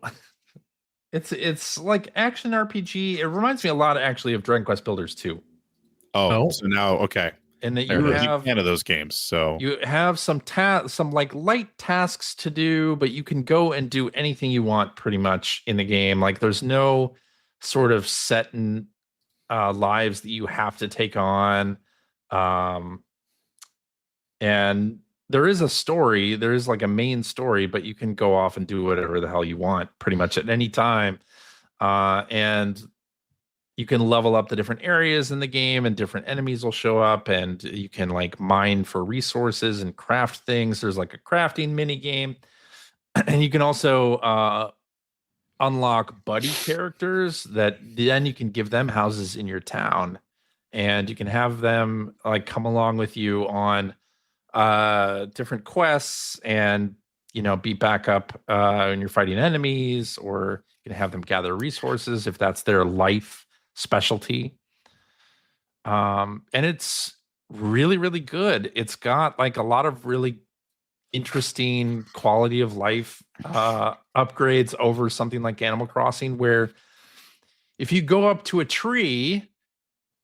it's like action RPG. It reminds me a lot actually of Dragon Quest Builders 2. Oh, so now okay. And that I'm you a big have fan of those games. So you have some like light tasks to do, but you can go and do anything you want pretty much in the game. Like there's no sort of set in lives that you have to take on. And there is a story, there is like a main story, but you can go off and do whatever the hell you want pretty much at any time. And you can level up the different areas in the game and different enemies will show up and you can like mine for resources and craft things. There's like a crafting mini game. And you can also unlock buddy characters that then you can give them houses in your town and you can have them like come along with you on different quests and be backup when you're fighting enemies, or you can have them gather resources if that's their life specialty. And it's really, really good. It's got like a lot of really interesting quality of life upgrades over something like Animal Crossing, where if you go up to a tree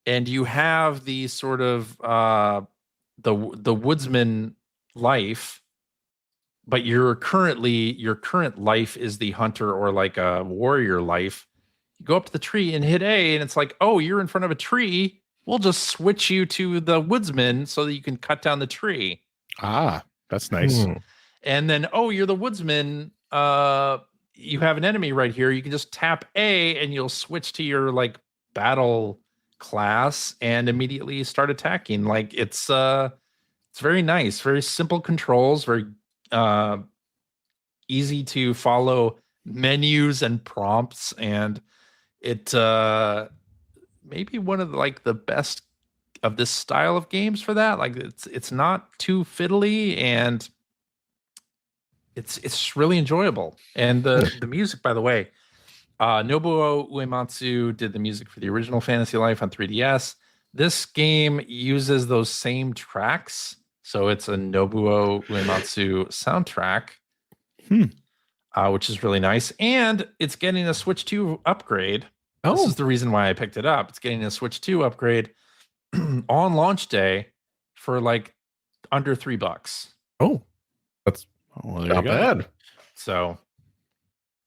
and you have the sort of the woodsman life, but your current life is the hunter or like a warrior life. You go up to the tree and hit A, and it's like, oh, you're in front of a tree. We'll just switch you to the woodsman so that you can cut down the tree. Ah, that's nice. And then, oh, you're the woodsman. You have an enemy right here. You can just tap A, and you'll switch to your like battle class and immediately start attacking. Like it's very nice, very simple controls, very easy to follow menus and prompts, and it maybe one of the best of this style of games for that. Like it's not too fiddly and it's really enjoyable. And the music, by the way, Nobuo Uematsu did the music for the original Fantasy Life on 3DS. This game uses those same tracks, so it's a Nobuo Uematsu soundtrack, which is really nice. And it's getting a Switch 2 upgrade. Oh. This is the reason why I picked it up. It's getting a Switch 2 upgrade on launch day for like under $3. Oh, that's not bad. So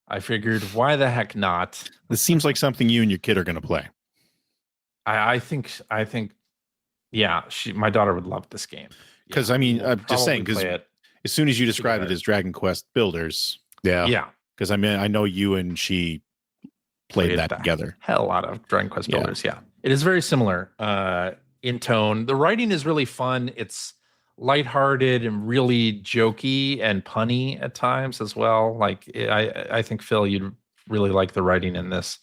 I figured, why the heck not? This seems like something you and your kid are going to play. I think, yeah, my daughter would love this game. Because I mean, I'm just saying, because as soon as you described it as Dragon Quest Builders, yeah. Because I mean, I know you and she played that together. Hell, a lot of Dragon Quest Builders. Yeah, it is very similar in tone. The writing is really fun. It's lighthearted and really jokey and punny at times as well. Like I think Phil, you'd really like the writing in this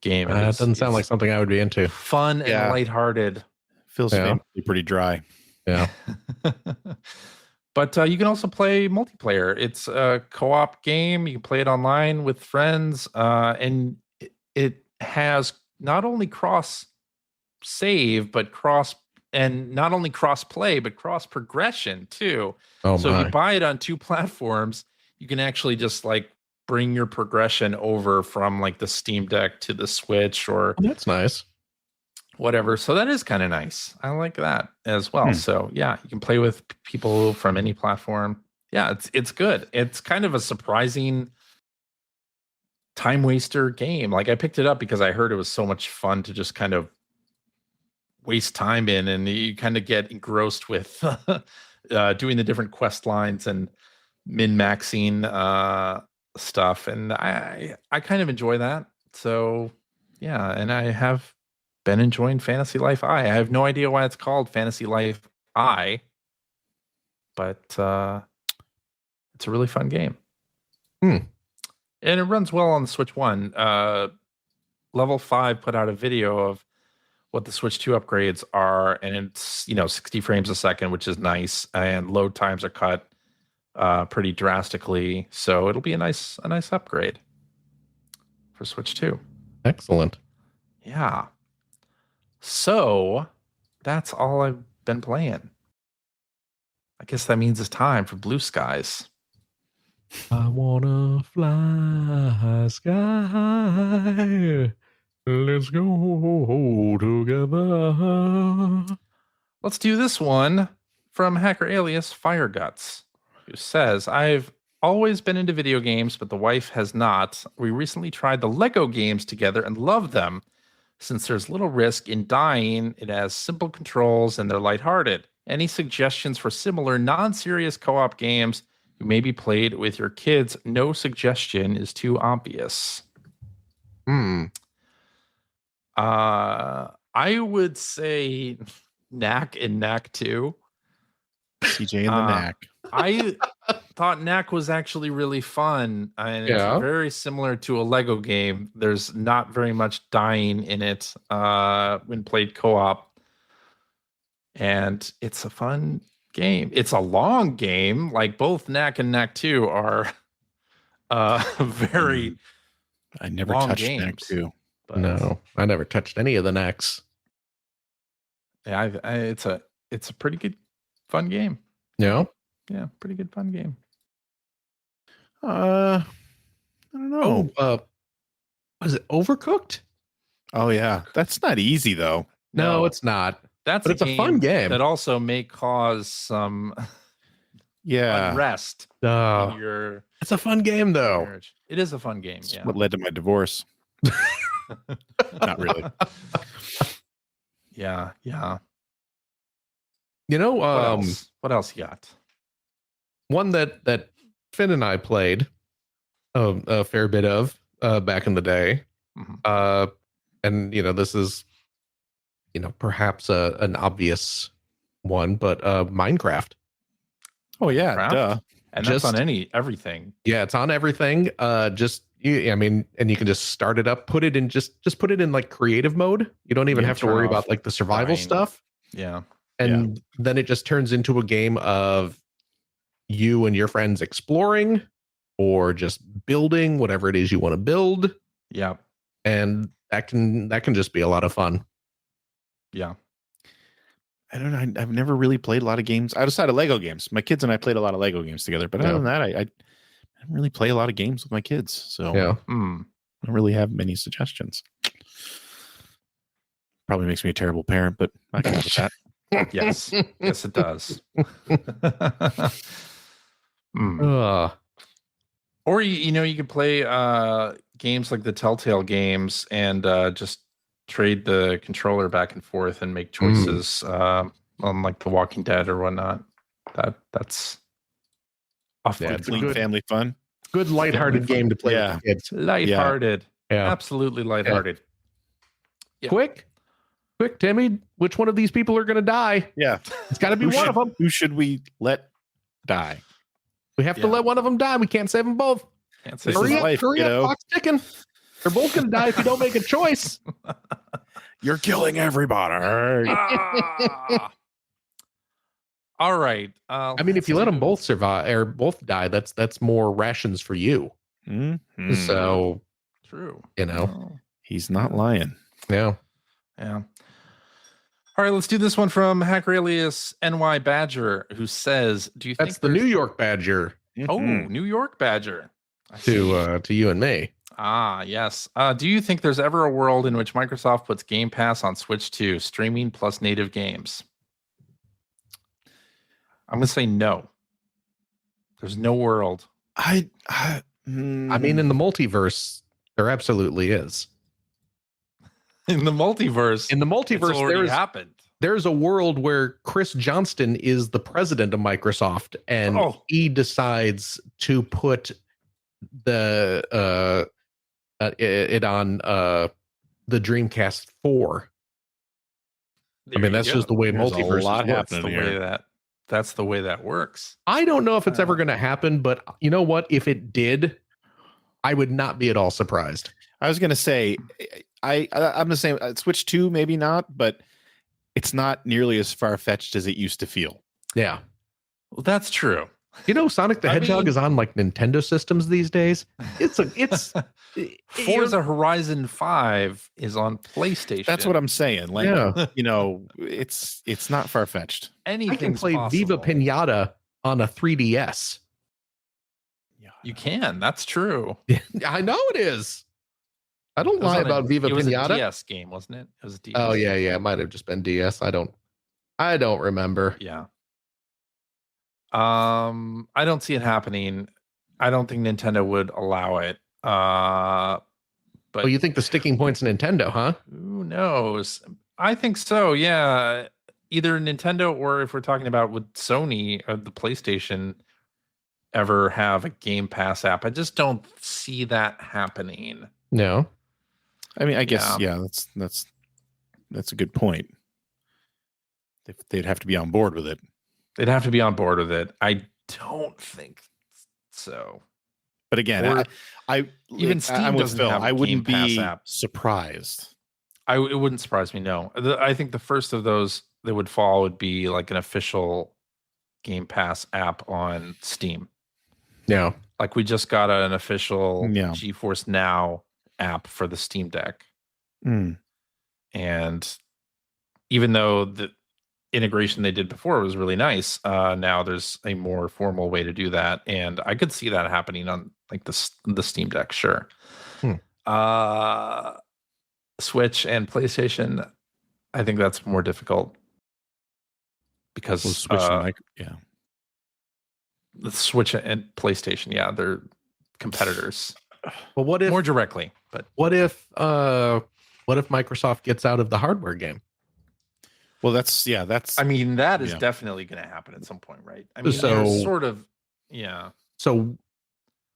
game. It doesn't sound like something I would be into. Fun and lighthearted. Feels pretty dry. Yeah. But you can also play multiplayer. It's a co-op game. You can play it online with friends, and it has not only cross save, but not only cross play, but cross progression too. Oh, so if you buy it on 2 platforms, you can actually just like bring your progression over from like the Steam Deck to the Switch, or that's nice. Whatever. So that is kind of nice. I like that as well. So yeah, you can play with people from any platform. Yeah, it's good. It's kind of a surprising time waster game. Like I picked it up because I heard it was so much fun to just kind of waste time in, and you kind of get engrossed with doing the different quest lines and min-maxing stuff, and I kind of enjoy that. So yeah, and I have been enjoying Fantasy Life I. I have no idea why it's called Fantasy Life I, but it's a really fun game. And it runs well on the Switch 1. Level 5 put out a video of what the Switch 2 upgrades are, and it's 60 frames a second, which is nice, and load times are cut pretty drastically, so it'll be a nice upgrade for Switch 2. Excellent. Yeah. So that's all I've been playing. I guess that means it's time for Blue Skies. I wanna fly sky. Let's go together. Let's do this one from Hacker Alias Fire Guts, who says, I've always been into video games, but the wife has not. We recently tried the Lego games together and loved them. Since there's little risk in dying, it has simple controls and they're lighthearted. Any suggestions for similar non-serious co-op games you may be played with your kids? No suggestion is too obvious. I would say Knack and Knack 2. CJ and the Knack. I thought Knack was actually really fun, and it's very similar to a Lego game. There's not very much dying in it when played co-op, and it's a fun game. It's a long game. Like both Knack and Knack 2 are very I never long touched games. Knack 2. No, I never touched any of the Knacks. Yeah, it's a pretty good fun game. Yeah. Yeah, pretty good fun game. I don't know. Was it Overcooked? Oh yeah, that's not easy though. No, it's not. But it's a fun game that also may cause some unrest in your it's a fun game though. marriage. It is a fun game. It's yeah. what led to my divorce. Not really. Yeah. What else you got? One that Finn and I played a fair bit of back in the day. Mm-hmm. And this is perhaps an obvious one, but Minecraft. Oh yeah, Minecraft? duh. And that's on everything. Yeah, it's on everything. And you can just start it up, put it in just put it in like creative mode. You don't even have to worry about like the survival stuff. Yeah. And then it just turns into a game of you and your friends exploring or just building whatever it is you want to build. Yeah. And that can just be a lot of fun. Yeah. I don't know. I've never really played a lot of games outside of Lego games. My kids and I played a lot of Lego games together, but other than that, I don't really play a lot of games with my kids. So I don't really have many suggestions. Probably makes me a terrible parent, but I can live with that. Yes. Yes, it does. Or you can play games like the Telltale games and just trade the controller back and forth and make choices on like The Walking Dead or whatnot. That's It's clean family fun. Good lighthearted game to play with kids. Lighthearted. Yeah. Absolutely lighthearted. Yeah. Quick, Timmy, which one of these people are going to die? Yeah. It's got to be one of them. Who should we let die? We have to let one of them die. We can't save them both. Can't save hurry life, up, clock's ticking. They're both going to die if you don't make a choice. You're killing everybody. All right. If you let them both survive or both die, that's more rations for you. Mm-hmm. So true. He's not lying. Yeah. Yeah. All right, let's do this one from Hacker Alias NY Badger, who says, "Do you think that's the New York Badger?" Oh, New York Badger. To you and me. Ah, yes. Do you think there's ever a world in which Microsoft puts Game Pass on Switch 2, streaming plus native games? I'm going to say no. There's no world. I mean, in the multiverse, there absolutely is. In the multiverse. In the It's multiverse, already happened. there's a world where Chris Johnston is the president of Microsoft, and he decides to put the it on the Dreamcast 4. I mean, that's just the way There's multiverse a lot works. happening here. That's the way that works. I don't know if it's ever going to happen, but you know what? If it did, I would not be at all surprised. I was going to say, I'm the same. Switch 2, maybe not, but it's not nearly as far-fetched as it used to feel. Yeah. Well, that's true. You know, Sonic the Hedgehog is on like Nintendo systems these days. Forza Horizon 5 is on PlayStation. That's what I'm saying. Like, Yeah. you know, it's not far-fetched. I can Anything's play possible. Viva Pinata on a 3DS. You can. That's true. I know it is. I don't It was lie on about Viva it was Pinata. a DS game, wasn't it? It was a DS. Oh yeah, it might have just been DS. I don't remember. Yeah. I don't see it happening. I don't think Nintendo would allow it. But Oh, you think the sticking point's Nintendo, huh? who knows? I think so. Yeah. Either Nintendo or if we're talking about would Sony or the PlayStation ever have a Game Pass app? I just don't see that happening. No. I mean, I guess, that's a good point. They'd have to be on board with it. They'd have to be on board with it. I don't think so. But again, Or even Steam I'm with doesn't Phil. have a I wouldn't Game Pass be app. surprised. It wouldn't surprise me. No, I think the first of those that would fall would be like an official Game Pass app on Steam. Yeah. Like we just got an official Yeah. GeForce Now app for the Steam Deck. And even though the integration they did before was really nice, now there's a more formal way to do that. And I could see that happening on like the Steam Deck. Sure. Switch and PlayStation, I think that's more difficult because Switch and the Switch and PlayStation, they're competitors. Well, what if More directly, but what if Microsoft gets out of the hardware game? Well, that's. I mean, that is Yeah. definitely going to happen at some point, right? I mean, So- there's sort of, yeah. So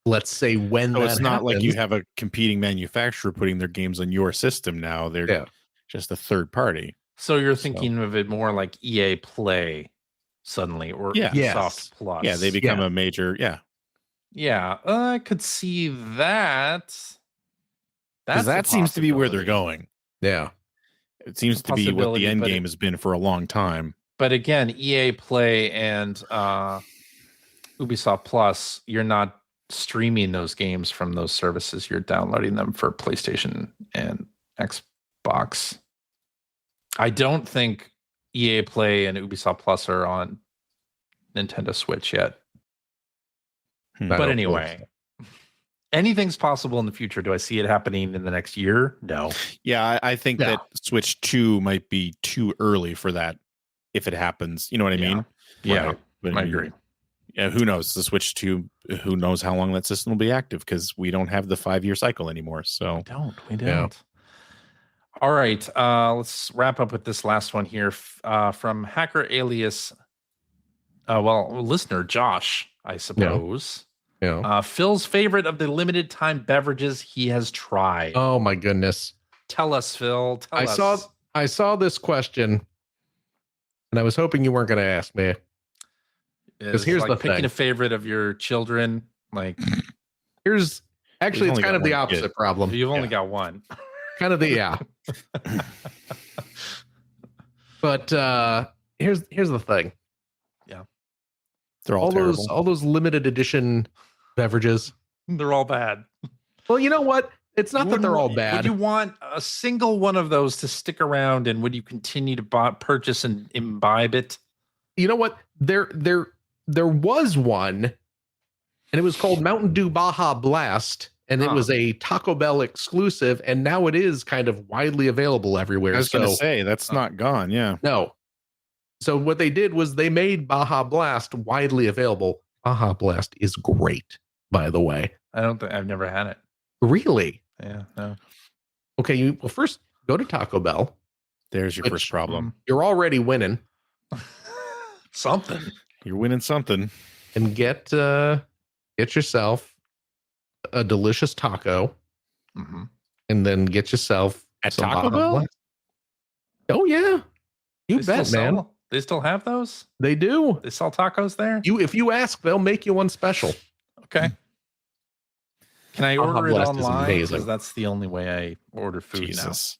let's say when So that it's not like you happens- have a competing manufacturer putting their games on your system now. They're just a third party. So you're thinking of it more like EA Play suddenly, or Yeah. Microsoft Yes. Plus. Yeah, they become a major. Yeah, Yeah, I could see that. because that seems to be where they're going. Yeah. It seems to be what Possibility, the end but game has been for a long time. But again, EA Play and Ubisoft Plus, you're not streaming those games from those services. You're downloading them for PlayStation and Xbox. I don't think EA Play and Ubisoft Plus are on Nintendo Switch yet. But anyway, anything's possible in the future. Do I see it happening in the next year? No. Yeah, I think Yeah. that Switch 2 might be too early for that if it happens. You know what I mean? Yeah, Right. But I agree. Yeah, who knows? The Switch 2, who knows how long that system will be active because we don't have the 5-year cycle anymore. So We don't. All right. Let's wrap up with this last one here from Hacker Alias. Listener Josh, I suppose. Yeah. Phil's favorite of the limited time beverages he has tried. Oh my goodness. Tell us, Phil. Tell us. I saw this question and I was hoping you weren't going to ask me. Because here's like the picking thing. a favorite of your children. Like It's only kind got of the one opposite kid. problem. you've only got one. Kind of the But here's the thing. they're all terrible. all those limited edition beverages. They're all bad. Well, you know what? It's not that they're all Would bad. you want a single one of those to stick around, and would you continue to purchase and imbibe it? You know what? There was one, and it was called Mountain Dew Baja Blast, and it was a Taco Bell exclusive, and now it is kind of widely available everywhere. I was going to say that's not gone. Yeah. No. So what they did was they made Baja Blast widely available. Baja Blast is great, by the way. I've never had it. Really? Yeah, no. Okay. First, go to Taco Bell. There's your first problem. You're already winning. Something. You're winning something. And get yourself a delicious taco. Mm-hmm. And then get yourself At some Taco Baja Bell? Blast. Oh yeah. You They bet, still man. sell- They still have those? They do. They sell tacos there? If you ask, they'll make you one special. Okay. Can I Baja order it Blast is online? amazing. Because that's the only way I order food Jesus.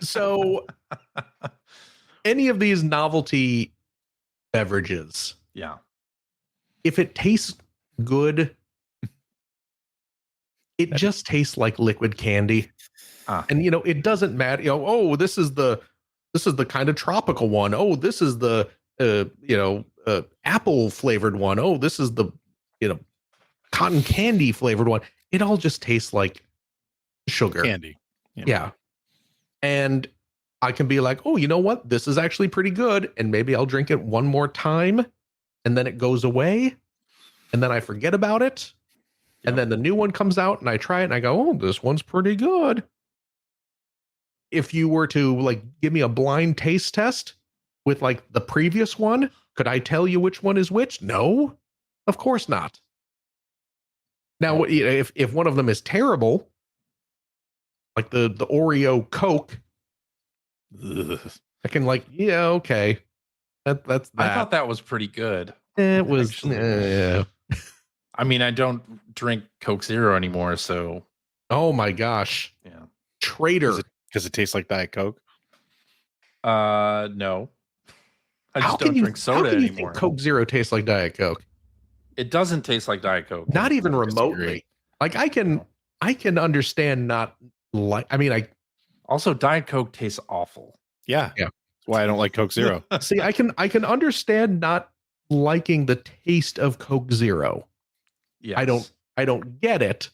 So any of these novelty beverages, now. if it tastes good, it just tastes like liquid candy. And it doesn't matter. This is the kind of tropical one. Oh, this is the apple flavored one. Oh, this is the cotton candy flavored one. It all just tastes like sugar. Candy. Yeah. And I can be like, oh, you know what? This is actually pretty good. And maybe I'll drink it one more time and then it goes away. And then I forget about it. And then the new one comes out and I try it and I go, oh, this one's pretty good. If you were to give me a blind taste test with the previous one, could I tell you which one is which? No, of course not. Now, if one of them is terrible, like the Oreo Coke, Ugh. I can okay. That's that. I thought that was pretty good. It was. Actually. I mean, I don't drink Coke Zero anymore, so. Oh my gosh. Yeah. Traitor. Because it tastes like Diet Coke. No. I just don't drink soda how can you anymore. think Coke Zero tastes like Diet Coke? It doesn't taste like Diet Coke. Not even remotely. disagree. I can understand not like. I mean, Also, Diet Coke tastes awful. Yeah. Yeah. That's why I don't like Coke Zero. see. I can understand not liking the taste of Coke Zero. Yes. I don't get it.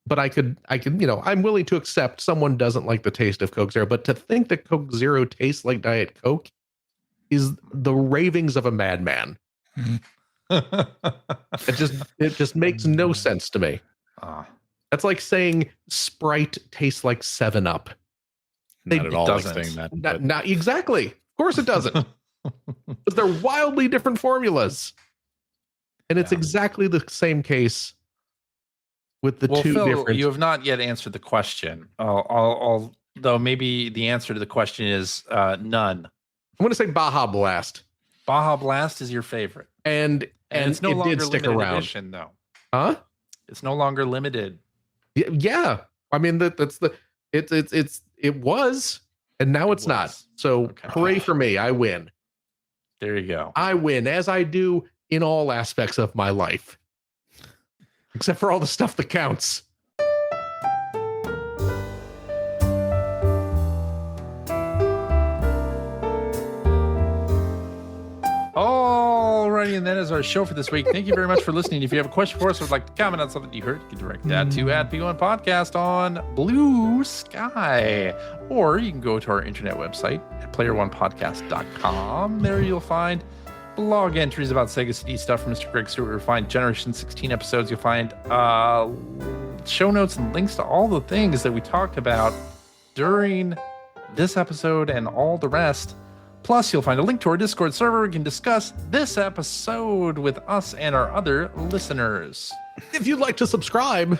But I could, I'm willing to accept someone doesn't like the taste of Coke Zero, but to think that Coke Zero tastes like Diet Coke is the ravings of a madman. It just makes no sense to me. That's like saying Sprite tastes like 7-Up. Not at all like doesn't. saying that. Not exactly. Of course it doesn't. But they're wildly different formulas. And it's exactly the same case with the two Phil, different. you have not yet answered the question. Although maybe the answer to the question is none. I'm going to say Baja Blast. Baja Blast is your favorite, And it's no it longer did stick limited around. edition, though. Huh? It's no longer limited. Yeah. I mean, it was, and now it's not. So Okay. hooray for me. I win. There you go. I win, as I do in all aspects of my life, except for all the stuff that counts. Alrighty, and that is our show for this week. Thank you very much for listening. If you have a question for us or would like to comment on something you heard, you can direct that to @P1 Podcast on Blue Sky. Or you can go to our internet website at playeronepodcast.com. There you'll find blog entries about Sega CD stuff from Mr. Greg Stewart. You'll find Generation 16 episodes. You'll find show notes and links to all the things that we talked about during this episode and all the rest. Plus, you'll find a link to our Discord server where we can discuss this episode with us and our other listeners. If you'd like to subscribe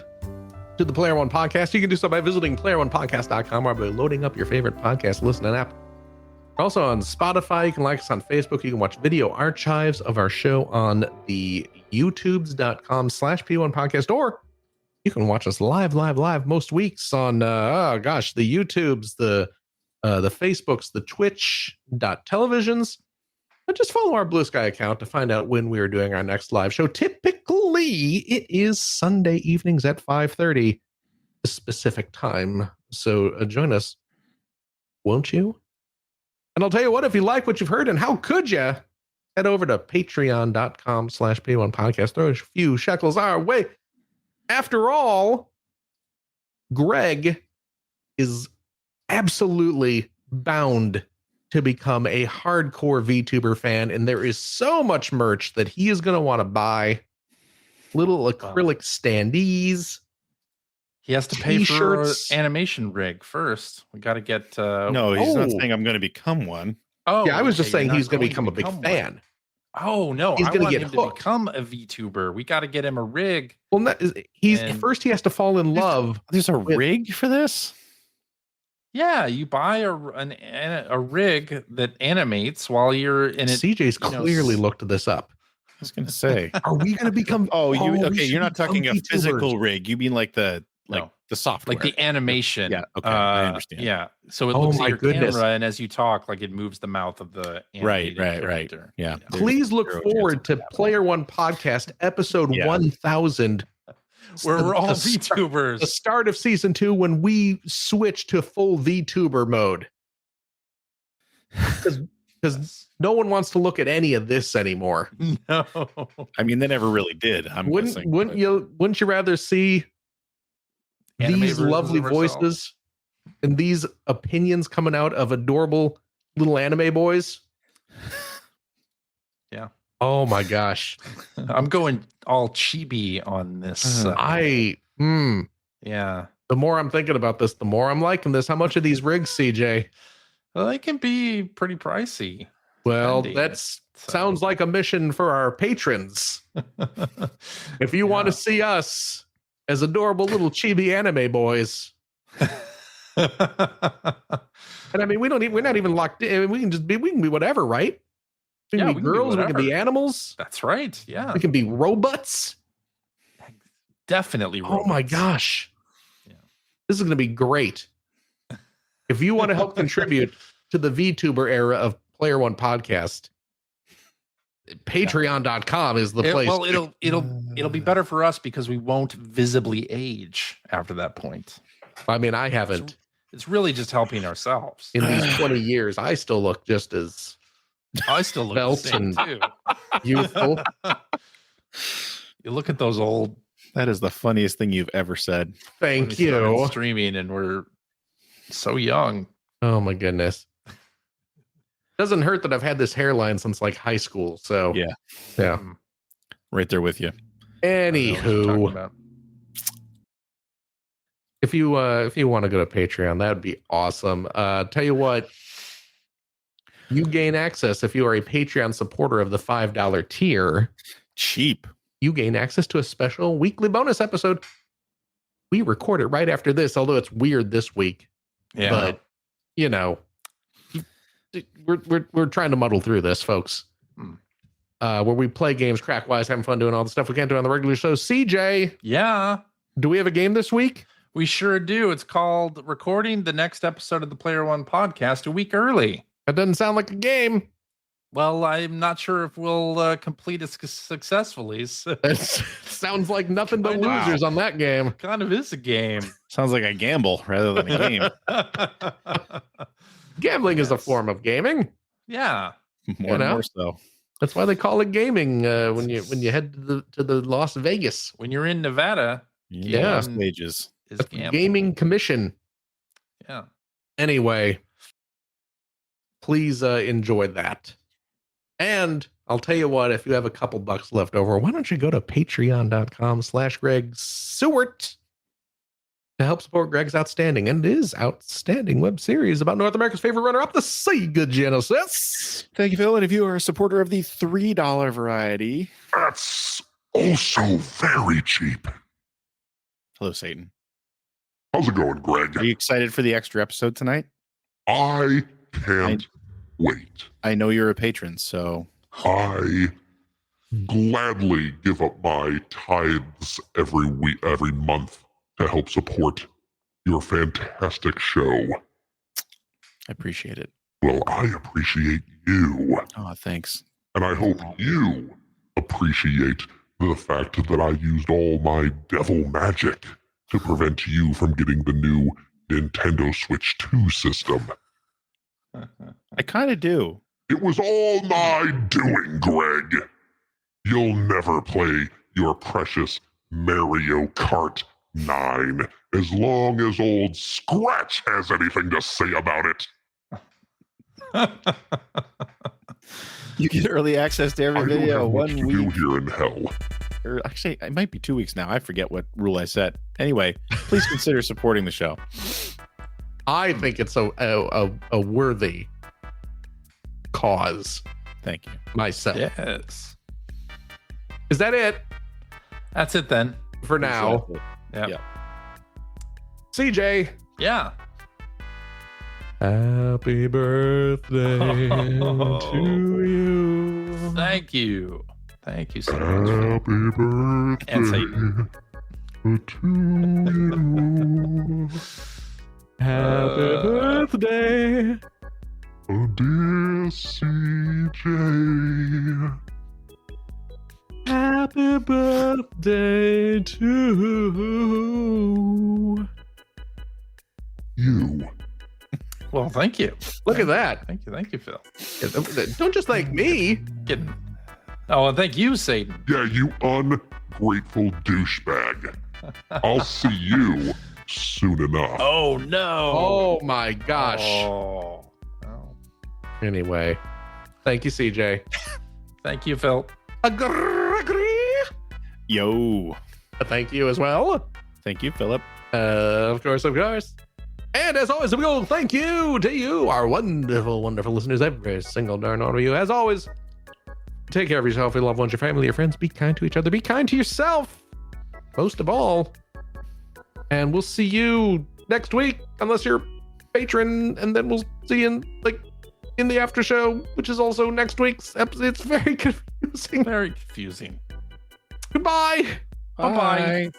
to the Player One Podcast, you can do so by visiting playeronepodcast.com or by loading up your favorite podcast listening app. We're also on Spotify. You can like us on Facebook. You can watch video archives of our show on the youtubes.com/P1 Podcast, or you can watch us live most weeks on, the YouTubes, the Facebooks, the Twitch.televisions. And just follow our Blue Sky account to find out when we are doing our next live show. Typically, it is Sunday evenings at 5:30 Pacific time. So join us, won't you? And I'll tell you what, if you like what you've heard, and how could you, head over to patreon.com/P1 Podcast. Throw a few shekels our way. After all, Greg is absolutely bound to become a hardcore VTuber fan, and there is so much merch that he is going to want to buy. Little acrylic standees, He has to pay for an T-shirts. animation rig first. We got to get. No, he's not Oh. saying I'm going to become one. Oh, Yeah, I was just okay, saying you're he's not going to become a big one. fan. Oh no, He's I gonna want get him hooked. to become a VTuber. We got to get him a rig. Well, And- first he has to fall in love. There's a with- rig for this? Yeah, you buy a rig that animates while you're in it. CJ's you know, clearly looked this up. I was going to say. Are we going to become? Oh, we okay. You're not should talking a become physical VTubers. rig. You mean like the No. the software? Like the animation. Yeah, okay, I understand. Yeah, so it Oh looks my at your goodness. camera, and as you talk, like it moves the mouth of the Right. character. Yeah. Please look Zero chance forward of to that Player One Podcast episode Yeah. 1000. Where we're all The start- VTubers. The start of season 2 when we switch to full VTuber mode. Because no one wants to look at any of this anymore. No. I mean, they never really did. I'm guessing. Wouldn't you rather see Anime these versions lovely of ourselves. voices and these opinions coming out of adorable little anime boys? Yeah. Oh my gosh. I'm going all chibi on this. Yeah. The more I'm thinking about this, the more I'm liking this. How much are these rigs, CJ? Well, they can be pretty pricey. Well, Depending. that's sounds like a mission for our patrons. If you want to see us as adorable little chibi anime boys, and I mean, we're not even locked in. We can be whatever, right? We can Yeah, be we can be girls, we can be whatever. animals, That's right. Yeah. we can be robots. Definitely. Oh my robots. gosh. Yeah. This is going to be great. If you want to help contribute to the VTuber era of Player One Podcast, patreon.com is the place. Well, it'll be better for us because we won't visibly age after that point. I mean, I haven't It's really just helping ourselves. in these 20 years. I still look just as I still look the Belt same and- too. youthful. You look at those old. That is the funniest thing you've ever said. when Thank we started you. Streaming and we're so young. Oh my goodness. Doesn't hurt that I've had this hairline since like high school. So Yeah. yeah. Right there with you. I don't know what you're talking Anywho, about. if you want to go to Patreon, that'd be awesome. Tell you what, you gain access if you are a Patreon supporter of the $5 tier. Cheap. You gain access to a special weekly bonus episode. We record it right after this, although it's weird this week. Yeah. But you know, we're trying to muddle through this, folks. Hmm. Where we play games, crack wise, having fun doing all the stuff we can't do on the regular show. CJ, Yeah. do we have a game this week? We sure do. It's called Recording the Next Episode of the Player One Podcast a week early. That doesn't sound like a game. Well, I'm not sure if we'll complete it successfully. So That sounds like nothing but Wow. losers on that game. kind of is a game. Sounds like a gamble rather than a game. Gambling is a Yes. form of gaming. Yeah. More and know? more so. That's why they call it gaming when you head to the Las Vegas. When you're in Nevada, Yeah. Stages. is That's the gambling. gaming commission. Yeah. Anyway, please enjoy that. And I'll tell you what, if you have a couple bucks left over, why don't you go to patreon.com/Greg Seward to help support Greg's outstanding and his outstanding web series about North America's favorite runner-up, the Sega Genesis. Thank you, Phil. And if you are a supporter of the $3 variety, That's also very cheap. hello, Satan. How's it going, Greg? Are you excited for the extra episode tonight? I can't wait. I know you're a patron, so I gladly give up my tithes every week, every month to help support your fantastic show. I appreciate it. Well, I appreciate you. Oh, thanks. And I hope you appreciate the fact that I used all my devil magic to prevent you from getting the new Nintendo Switch 2 system. I kind of do. It was all my doing, Greg. You'll never play your precious Mario Kart 9 as long as old Scratch has anything to say about it. You get early access to I every don't video have much 1 to do week. here in hell. Or actually, it might be 2 weeks now. I forget what rule I set. Anyway, please consider supporting the show. I think it's a worthy cause Thank you. myself. Yes. Is that it That's it then. for now? Yeah. Yeah. CJ, Yeah. happy birthday to you. Thank you. Thank you so much. Happy birthday And Satan. to you, Happy birthday. dear CJ. Happy birthday to You. Well, thank you. Look at that. Thank you, Phil. Don't just thank me. Kidding. Oh, and thank you, Satan. Yeah, you ungrateful douchebag. I'll see you soon enough. Oh no. Oh my gosh. Oh. Oh. Anyway, thank you, CJ. Thank you, Phil. Agree. Yo. Thank you as well. Thank you, Philip. Of course. And as always, we go thank you to you, our wonderful, wonderful listeners, every single darn one of you. As always, take care of yourself, your loved ones, your family, your friends. Be kind to each other. Be kind to yourself. Most of all. And we'll see you next week, unless you're a patron, and then we'll see you in the after show, which is also next week's episode. It's very confusing. Very confusing. Goodbye. Bye-bye.